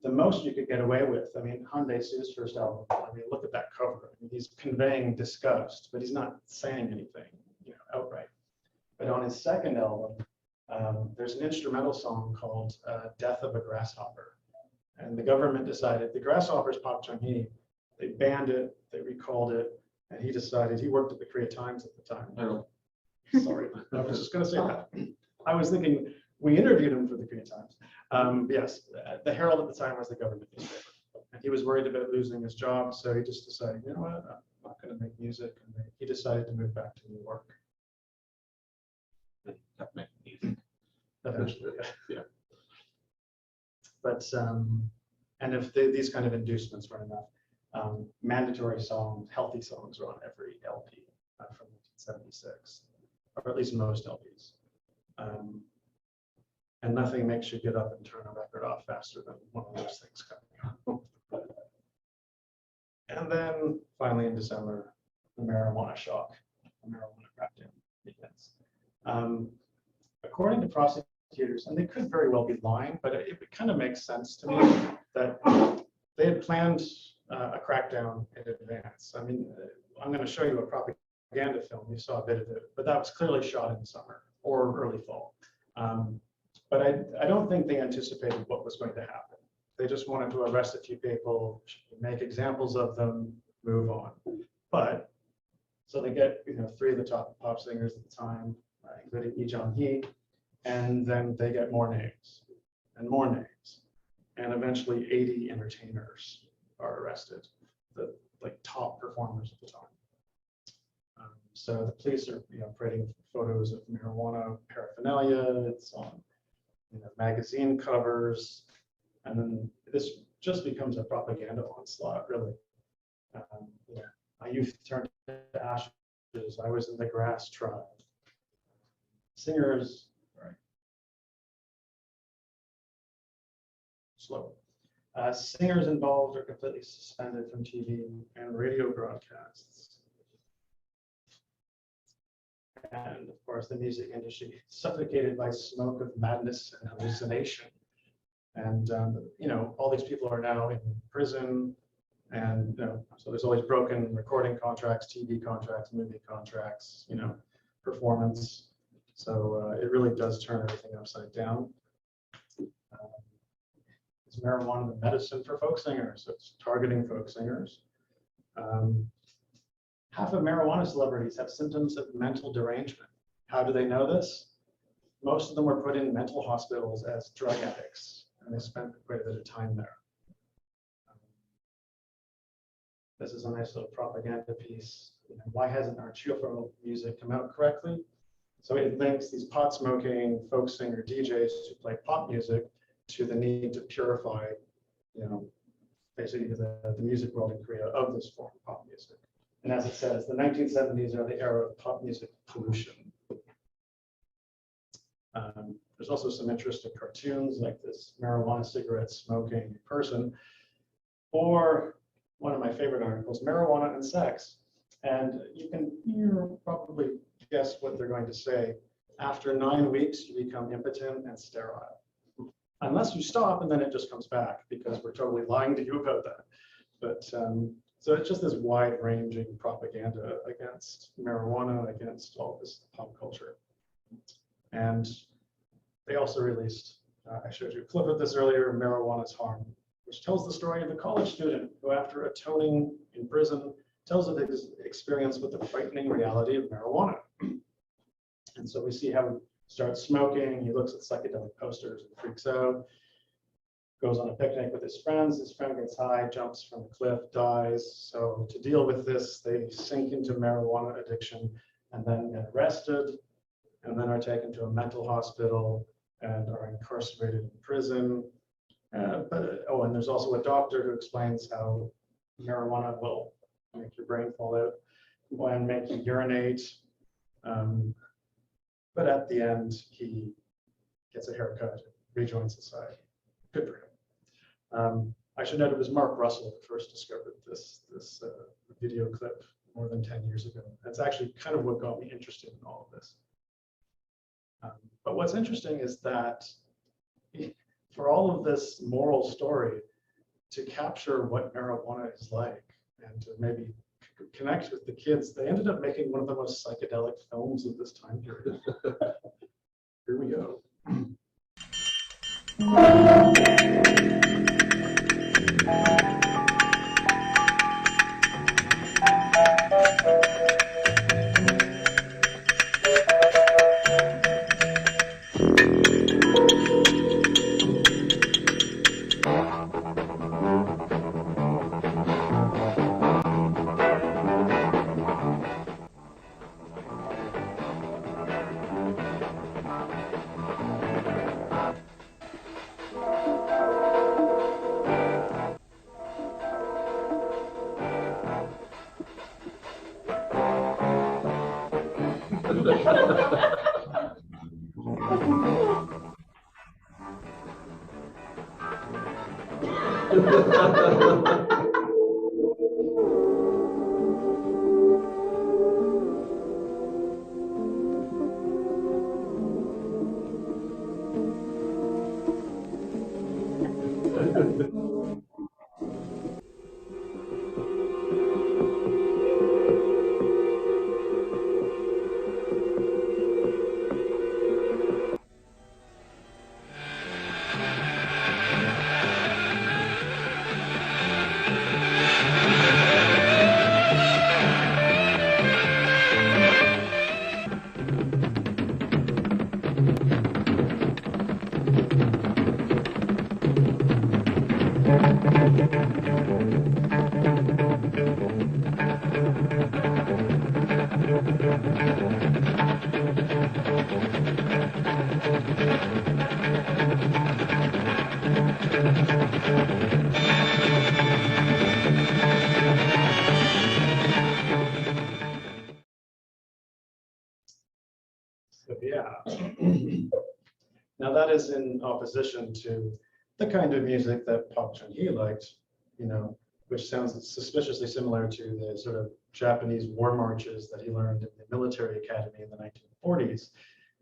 The most you could get away with, I mean, Han Dae-soo's first album, I mean, look at that cover. I mean, he's conveying disgust, but he's not saying anything, outright. But on his second album, there's an instrumental song called Death of a Grasshopper. And the government decided, the Grasshopper's Park Chung-hee, they banned it, they recalled it, and he decided, he worked at the Korea Times at the time. Sorry, I was just going to say that. I was thinking, we interviewed him for the Korea Times. Yes, the Herald at the time was the government newspaper. And he was worried about losing his job, so he just decided, you know what, I'm not going to make music. And he decided to move back to New York. Eventually, yeah. But, and if these kind of inducements were enough, mandatory songs, healthy songs are on every LP from 1976, or at least most LPs. and nothing makes you get up and turn a record off faster than one of those things coming on. And then finally in December, the marijuana shock, the marijuana crackdown begins. According to prosecutors, and they could very well be lying, but it kind of makes sense to me that they had planned a crackdown in advance. I mean, I'm going to show you a propaganda film. You saw a bit of it, but that was clearly shot in summer or early fall. But I don't think they anticipated what was going to happen. They just wanted to arrest a few people, make examples of them, move on. But so they get, you know, 3 of the top pop singers at the time, including Lee Jang-hui, and then they get more names and more names, and eventually 80 entertainers are arrested, the like top performers at the time. So the police are, you know, parading photos of marijuana paraphernalia. It's on, you know, magazine covers, and then this just becomes a propaganda onslaught, really. Yeah. My youth turned to ashes. I was in the grass tribe. Singers, right? Slow. Singers involved are completely suspended from TV and radio broadcasts. And of course, the music industry suffocated by smoke of madness and hallucination. And you know, all these people are now in prison, and you know, so there's always broken recording contracts, TV contracts, movie contracts, you know, performance. So it really does turn everything upside down. Is marijuana the medicine for folk singers? So it's targeting folk singers. Half of marijuana celebrities have symptoms of mental derangement. How do they know this? Most of them were put in mental hospitals as drug addicts, and they spent quite a bit of time there. This is a nice little propaganda piece. You know, why hasn't our cheerful music come out correctly? So it links these pot smoking folk singer DJs who play pop music to the need to purify, you know, basically the music world in Korea of this form of pop music. And as it says, the 1970s are the era of pop music pollution. There's also some interesting cartoons like this marijuana cigarette smoking person, or one of my favorite articles, Marijuana and Sex. And you probably guess what they're going to say. After 9 weeks, you become impotent and sterile. Unless you stop, and then it just comes back, because we're totally lying to you about that. But so it's just this wide-ranging propaganda against marijuana, against all this pop culture. And they also released, I showed you a clip of this earlier, Marijuana's Harm, which tells the story of a college student who, after atoning in prison, tells of his experience with the frightening reality of marijuana. And so we see how he starts smoking, he looks at psychedelic posters and freaks out, goes on a picnic with his friends, his friend gets high, jumps from a cliff, dies. So to deal with this, they sink into marijuana addiction and then get arrested, and then are taken to a mental hospital and are incarcerated in prison. And there's also a doctor who explains how marijuana will make your brain fall out and make you urinate. But at the end, he gets a haircut, rejoins society. Good for him. I should note it was Mark Russell who first discovered this video clip more than 10 years ago. That's actually kind of what got me interested in all of this. But what's interesting is that for all of this moral story, to capture what marijuana is like and to maybe connect with the kids, they ended up making one of the most psychedelic films of this time period. Here we go. So yeah. Now that is in opposition to the kind of music that Park Chung-hee liked, which sounds suspiciously similar to the sort of Japanese war marches that he learned in the military academy in the 1940s.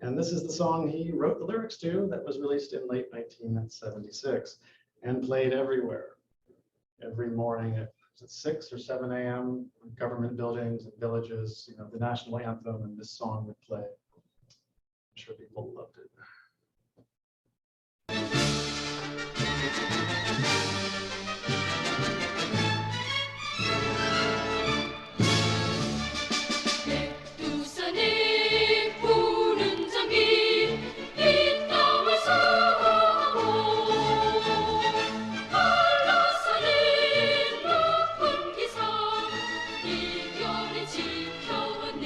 And this is the song he wrote the lyrics to that was released in late 1976 and played everywhere. Every morning at 6 or 7 a.m. in government buildings and villages, the national anthem and this song would play. I'm sure people loved it. 백두산에 푸른 장기 이 땅을 수호하고 한라산에 높은 기상 이겨내 지켜왔네.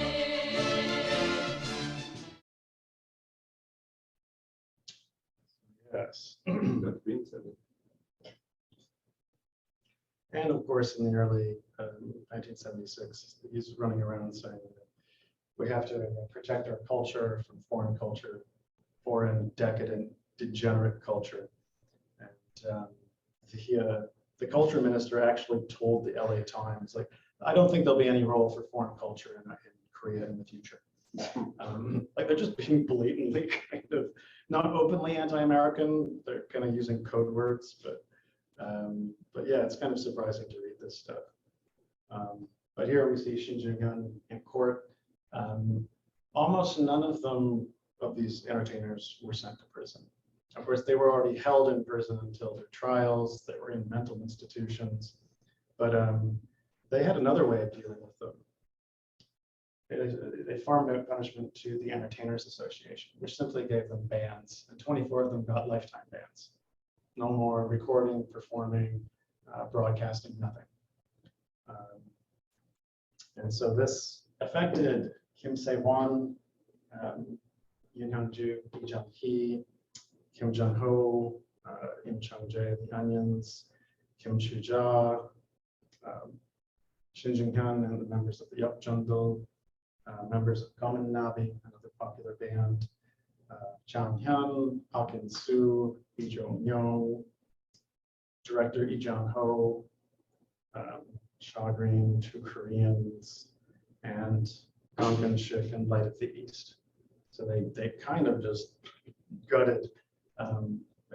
Yes. And of course, in the early 1976, he's running around saying that we have to protect our culture from foreign culture, foreign, decadent, degenerate culture. And the culture minister actually told the LA Times, like, I don't think there'll be any role for foreign culture in Korea in the future. Like they're just being blatantly kind of not openly anti-American. They're kind of using code words, but yeah, it's kind of surprising to read this stuff. But here we see Shin Jung-hyun in court. Almost none of these entertainers were sent to prison. Of course, they were already held in prison until their trials. They were in mental institutions, but they had another way of dealing with them. They farmed out punishment to the Entertainers Association, which simply gave them bans, and 24 of them got lifetime bans. No more recording, performing, broadcasting, nothing. And so this affected Kim Se-won, Yoon Hyun-ju, Lee Jang-hui, Kim Jong-ho, Im Chung-jae, The Onions, Kim Chu-ja, Shin Jung-hyun, and the members of the Yup Jundul, members of Gomen Nabi, another popular band, Chang Hyun, Park In-soo, Lee Jong-young, director Ichan Hae, Shaw Green, 2 Koreans, and Gongan Shik and Light of the East. So they kind of just gutted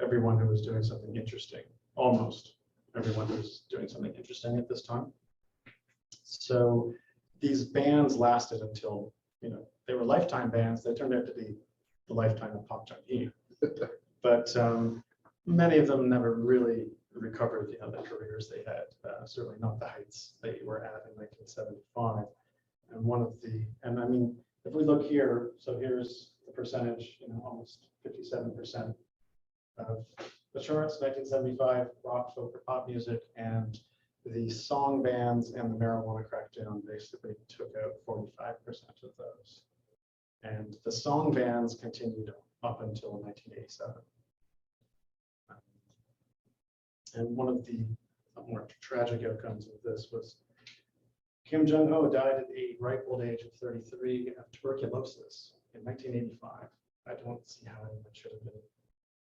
everyone who was doing something interesting, almost everyone who was doing something interesting at this time. So these bans lasted until, they were lifetime bans. They turned out to be the lifetime of Park Chung-hee. But many of them never really recovered the careers they had, certainly not the heights they were at in 1975. And I mean, if we look here, so here's the percentage, almost 57% of the charts, 1975, rock, folk, or pop music, and the song bans and the marijuana crackdown basically took out 45% of those. And the song bans continued up until 1987. And one of the more tragic outcomes of this was Kim Jong-ho died at the ripe old age of 33 of tuberculosis in 1985. I don't see how anyone should have been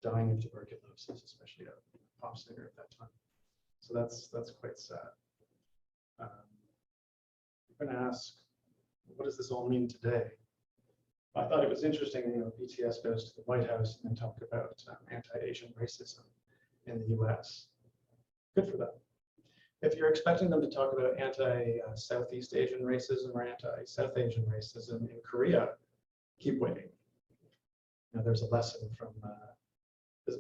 dying of tuberculosis, especially a pop singer at that time. So that's quite sad. I'm going to ask, what does this all mean today? I thought it was interesting, BTS goes to the White House and they talk about anti-Asian racism in the US. Good for them. If you're expecting them to talk about anti-Southeast Asian racism or anti-South Asian racism in Korea, keep waiting. There's a lesson from,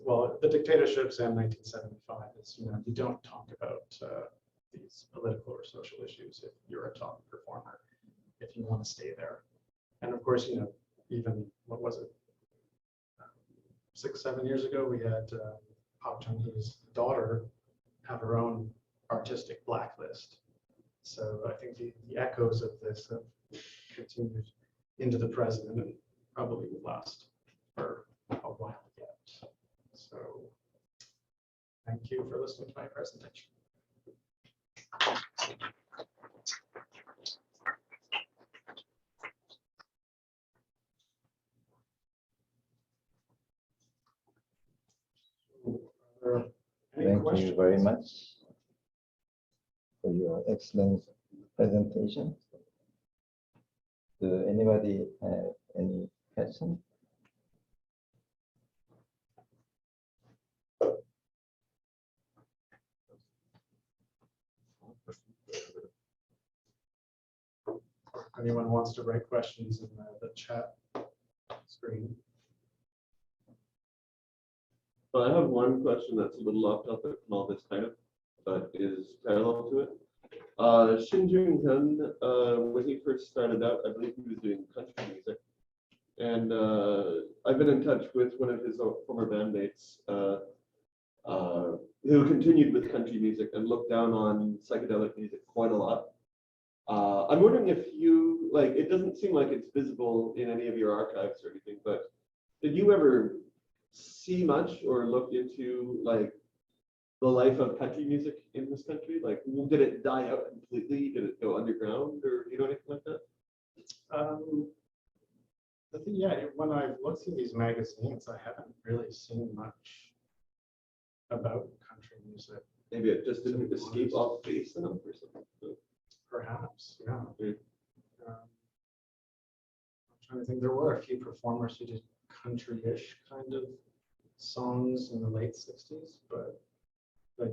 well, the dictatorships and 1975 is, you don't talk about these political or social issues if you're a top performer, if you want to stay there. And of course, even, what was it, 6-7 years ago, we had Park Chung-hee's daughter have her own artistic blacklist. So I think the echoes of this have continued into the present and probably will last for a while yet. So thank you for listening to my presentation. Thank you very much for your excellent presentation. Do anybody have any questions? If anyone wants to write questions in the chat screen. Well, I have one question that's a little off topic from all this kind of, but is parallel to it. Shin when he first started out, I believe he was doing country music. And I've been in touch with one of his former bandmates who continued with country music and looked down on psychedelic music quite a lot. I'm wondering if you, it doesn't seem like it's visible in any of your archives or anything, but did you ever see much or look into the life of country music in this country? Did it die out completely? Did it go underground or anything like that? I think, yeah, when I've looked through these magazines, I haven't really seen much about country music. Maybe it just didn't escape off base enough or something. Perhaps, yeah. I'm trying to think. There were a few performers who did country-ish kind of songs in the late 60s, but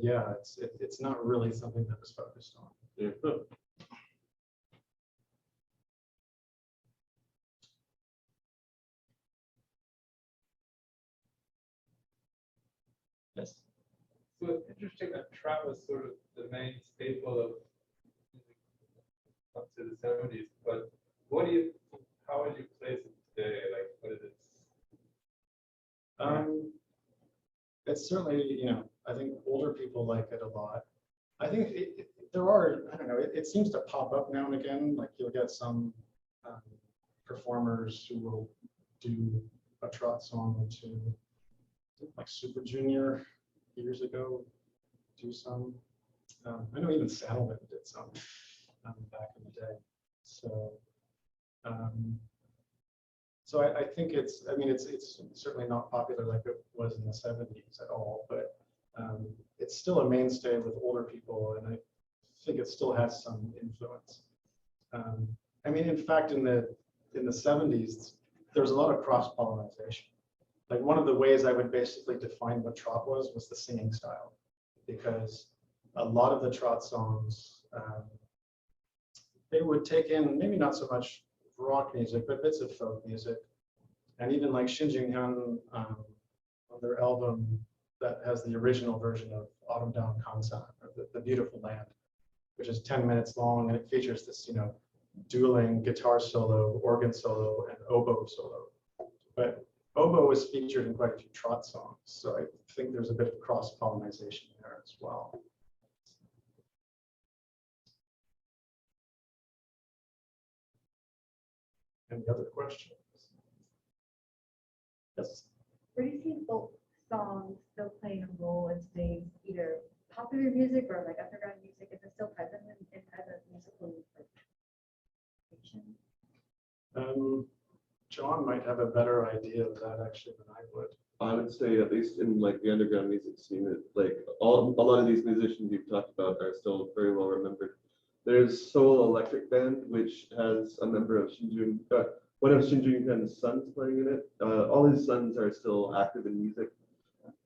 yeah, it's not really something that was focused on. Yeah. Yes. So it's interesting that trap was sort of the main staple of music up to the 70s, but how would you place it today? What is it? It's certainly, I think older people like it a lot. I think there are, I don't know, it seems to pop up now and again. You'll get some performers who will do a trot song or two, like Super Junior years ago, do some. I know even Saddleman did some back in the day. So I think it's certainly not popular like it was in the 70s at all, but it's still a mainstay with older people, and I think it still has some influence. In fact, in the 70s, there was a lot of cross-pollinization. One of the ways I would basically define what trot was the singing style, because a lot of the trot songs, they would take in maybe not so much rock music, but bits of folk music. And even like Shin on their album that has the original version of Autumn Down Gansan, or the Beautiful Land, which is 10 minutes long, and it features this, dueling guitar solo, organ solo, and oboe solo. But oboe is featured in quite a few trot songs, so I think there's a bit of cross-pollinization there as well. Any other questions? Yes. Where do you see folk songs still playing a role in today's either popular music or underground music? Is it still present in as a musical fiction? John might have a better idea of that actually than I would. I would say, at least in like the underground music scene, that like a lot of these musicians you've talked about are still very well remembered. There's Seoul Electric Band, which has a member of one of Shin Jun's sons playing in it. All his sons are still active in music,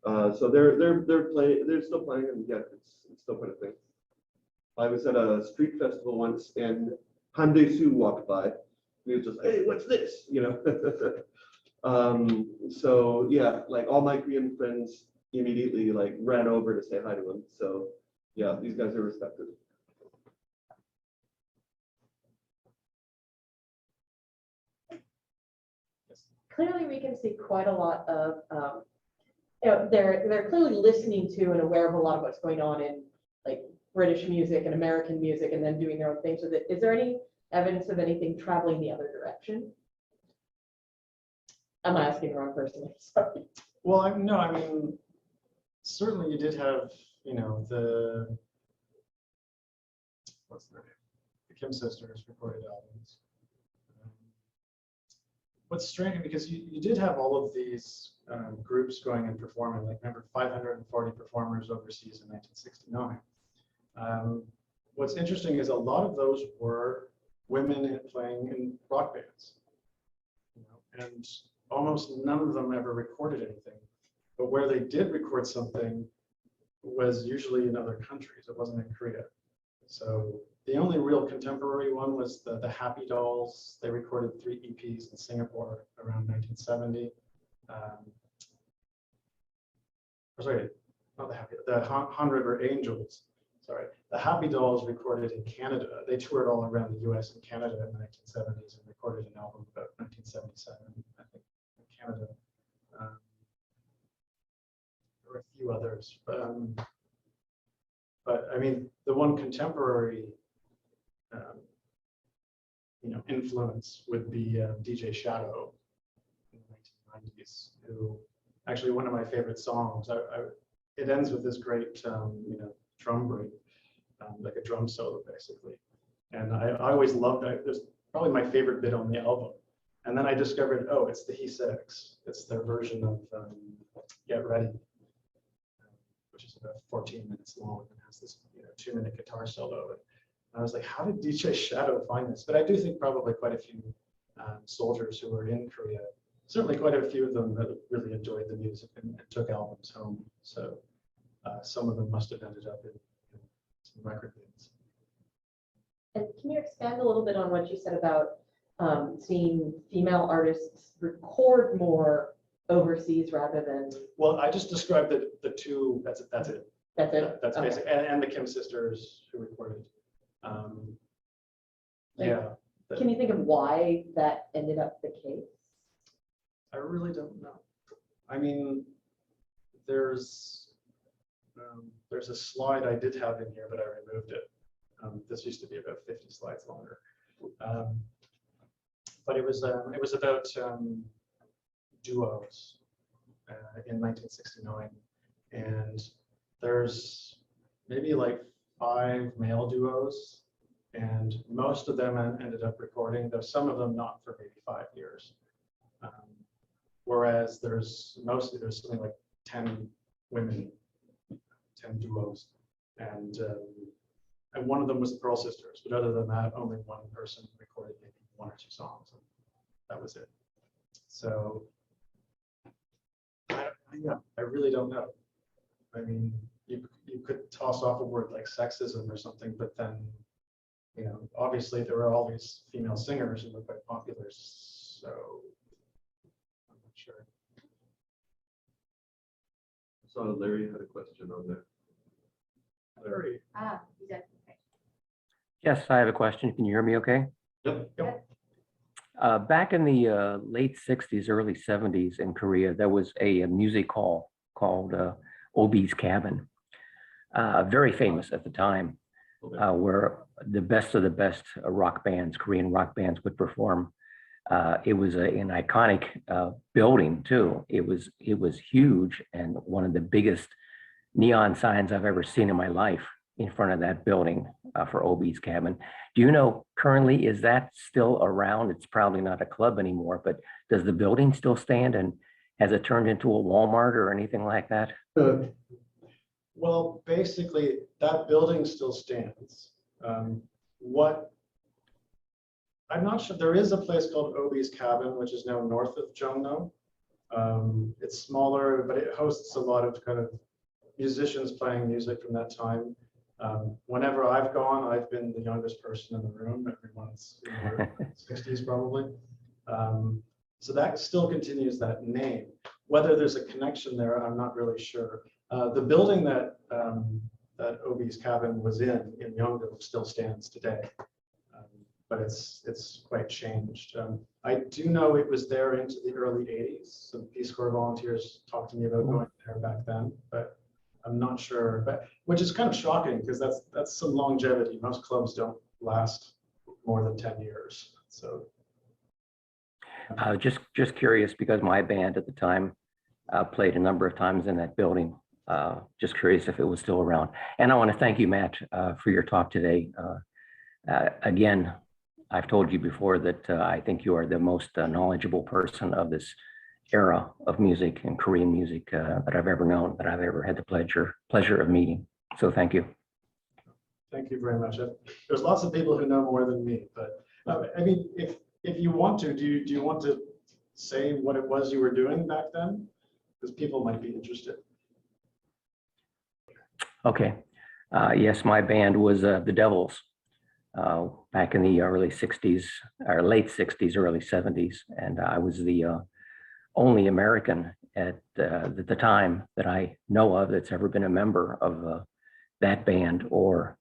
so they're still playing, and yeah, it's still quite a thing. I was at a street festival once, and Han Dae-soo walked by. He was just, hey, what's this? You know. So yeah, like all my Korean friends immediately like ran over to say hi to him. So yeah, these guys are respected. Clearly, we can see quite a lot of, they're clearly listening to and aware of a lot of what's going on in like British music and American music, and then doing their own things with it. Is there any evidence of anything traveling the other direction? I'm asking the wrong person. Sorry. Well, I mean, certainly you did have, you know, what's their name? The Kim sisters recorded albums. What's strange, because you did have all of these groups going and performing, like remember 540 performers overseas in 1969. What's interesting is a lot of those were women playing in rock bands, you know, and almost none of them ever recorded anything. But where they did record something was usually in other countries. It wasn't in Korea. So the only real contemporary one was the Happy Dolls. They recorded 3 EPs in Singapore around 1970. Sorry, not the Han River Angels. Sorry, the Happy Dolls recorded in Canada. They toured all around the US and Canada in the 1970s and recorded an album about 1977, I think, in Canada. There were a few others, but I mean, the one contemporary you know, influence would be DJ Shadow in the 1990s, who actually one of my favorite songs. It ends with this great you know, drum break, like a drum solo basically, and I always loved that. It was probably my favorite bit on the album. And then I discovered, oh, it's the He6. It's their version of Get Ready, which is about 14 minutes long and has this, you know, 2-minute guitar solo. And I was like, how did DJ Shadow find this? But I do think probably quite a few soldiers who were in Korea, certainly quite a few of them that really enjoyed the music and took albums home. So some of them must have ended up in some record bins. And can you expand a little bit on what you said about seeing female artists record more overseas rather than? Well, I just described the two. That's it. That's it. That's okay. basic. And the Kim sisters who recorded. Yeah. Can you think of why that ended up the case? I really don't know. I mean, there's a slide I did have in here, but I removed it. This used to be about 50 slides longer. But it was about duos in 1969, and there's maybe like 5 male duos, and most of them ended up recording, though some of them not for maybe 5 years. Whereas there's something like 10 women, 10 duos, and one of them was the Pearl Sisters, but other than that, only one person recorded maybe 1 or 2 songs, and that was it. So I really don't know. I mean, you could toss off a word like sexism or something, but then, you know, obviously there were all these female singers who were quite popular, so I'm not sure. I saw Larry had a question on there. Larry. Yes, I have a question. Can you hear me okay? Yep. Back in the late 60s, early 70s in Korea, there was a music hall called Obi's Cabin, very famous at the time, where the best of the best rock bands, Korean rock bands, would perform. It was an iconic building too. It was huge, and one of the biggest neon signs I've ever seen in my life in front of that building for Obi's Cabin. Do you know currently, is that still around? It's probably not a club anymore, but does the building still stand? And Has it turned into a Walmart or anything like that? Well, basically, that building still stands. What I'm not sure, there is a place called Obi's Cabin, which is now north of Chonho. It's smaller, but it hosts a lot of kind of musicians playing music from that time. Whenever I've gone, I've been the youngest person in the room. Everyone's in their 60s probably. So that still continues that name. Whether there's a connection there, I'm not really sure. The building that that Obi's Cabin was in Yongo still stands today, but it's quite changed. I do know it was there into the early 80s. Some Peace Corps volunteers talked to me about going there back then, but I'm not sure. But which is kind of shocking because that's some longevity. Most clubs don't last more than 10 years. So just curious because my band at the time played a number of times in that building. Just curious if it was still around. And I want to thank you, Matt, for your talk today. Again, I've told you before that I think you are the most knowledgeable person of this era of music and Korean music that I've ever known, that I've ever had the pleasure of meeting. So thank you. Thank you very much. There's lots of people who know more than me, but I mean, if you want to, do you want to say what it was you were doing back then? Because people might be interested. Okay. Yes, my band was the Devils back in the early 60s, or late 60s, early 70s. And I was the only American at the time that I know of that's ever been a member of that band or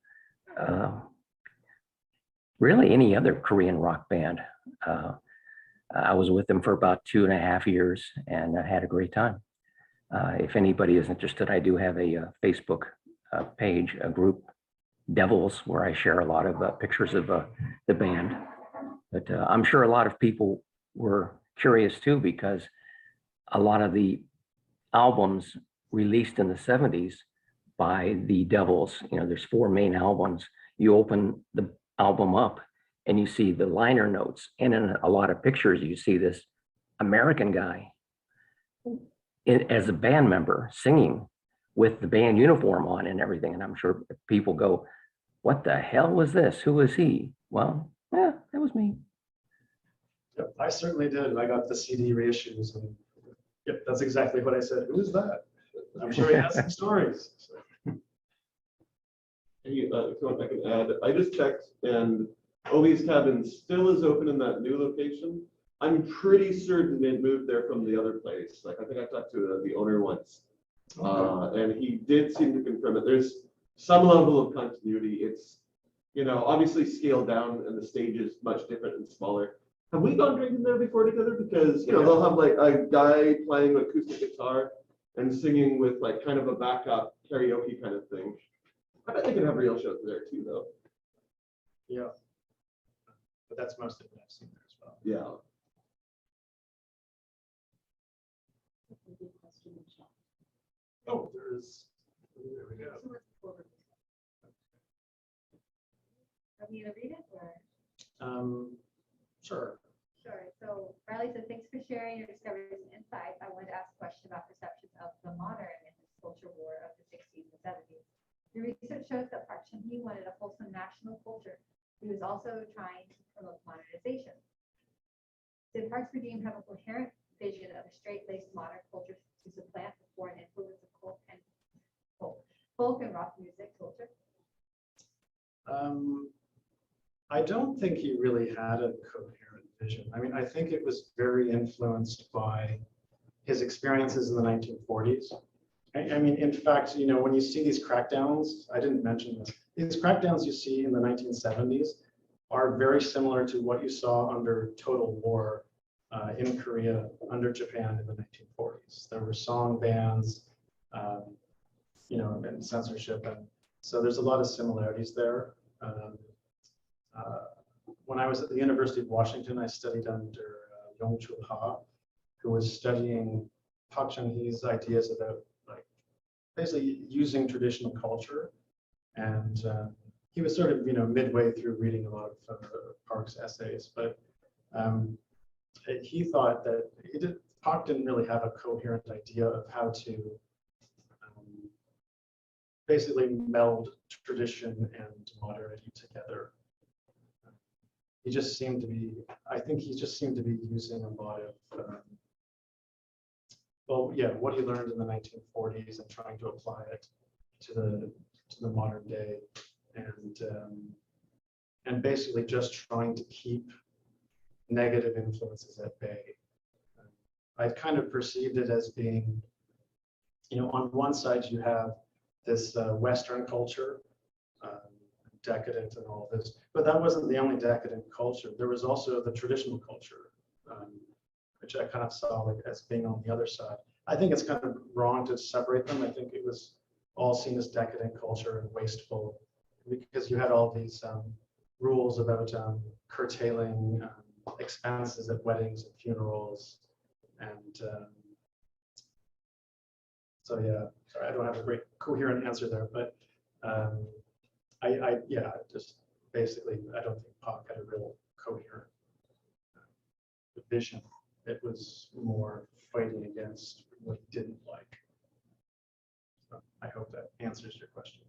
really any other Korean rock band. I was with them for about 2.5 years and I had a great time. If anybody is interested, I do have a Facebook page, a group, Devils, where I share a lot of pictures of the band. But I'm sure a lot of people were curious too, because a lot of the albums released in the 70s by the Devils, you know, there's 4 main albums. You open the album up and you see the liner notes, and in a lot of pictures you see this American guy as a band member singing with the band uniform on and everything. And I'm sure people go, what the hell was this? Who is he? Well, yeah, that was me. Yep, I certainly did. I got the CD reissues and yep, that's exactly what I said. Who is that? I'm sure he has some stories. Hey, if you want, I can add, I just checked and Obi's Cabin still is open in that new location. I'm pretty certain it moved there from the other place. Like, I think I talked to the owner once. And he did seem to confirm it. There's some level of continuity. It's, you know, obviously scaled down and the stage is much different and smaller. Have we gone drinking there before together? Because, you know, they'll have like a guy playing acoustic guitar and singing with like kind of a backup karaoke kind of thing. I bet they can have real shows there too, though. Yeah. But that's mostly what I've seen there as well. Yeah. Oh, there we go. Are we gonna read it or? Sure. Sure. So Riley said, thanks for sharing your discoveries and insights. I wanted to ask a question about perceptions of the modern in this culture war of the 60s and 70s. Your research shows that Park Chun-hee wanted a wholesome national culture. He was also trying to promote modernization. Did Park's regime have a coherent vision of a straight-laced modern culture to supplant the foreign influence of folk and rock music culture? I don't think he really had a coherent vision. I mean, I think it was very influenced by his experiences in the 1940s. I mean, in fact, you know, when you see these crackdowns, I didn't mention this, these crackdowns you see in the 1970s are very similar to what you saw under total war in Korea under Japan in the 1940s. There were song bans, you know, and censorship. And so there's a lot of similarities there. When I was at the University of Washington, I studied under Yong-chul Ha, who was studying Park Chun-hee's ideas about like basically using traditional culture. And he was sort of, you know, midway through reading a lot of Park's essays, but he thought that Pac didn't really have a coherent idea of how to basically meld tradition and modernity together. He just seemed to be, I think he just seemed to be using a lot of, well, yeah, what he learned in the 1940s and trying to apply it to the modern day, and basically just trying to keep negative influences at bay. I kind of perceived it as being, you know, on one side you have this Western culture, decadent and all this, but that wasn't the only decadent culture. There was also the traditional culture, which I kind of saw like as being on the other side. I think it's kind of wrong to separate them. I think it was all seen as decadent culture and wasteful because you had all these rules about curtailing expenses at weddings and funerals, and so yeah, sorry, I don't have a great coherent answer there, but yeah, just basically, I don't think Pac had a real coherent vision. It was more fighting against what he didn't like. So I hope that answers your question.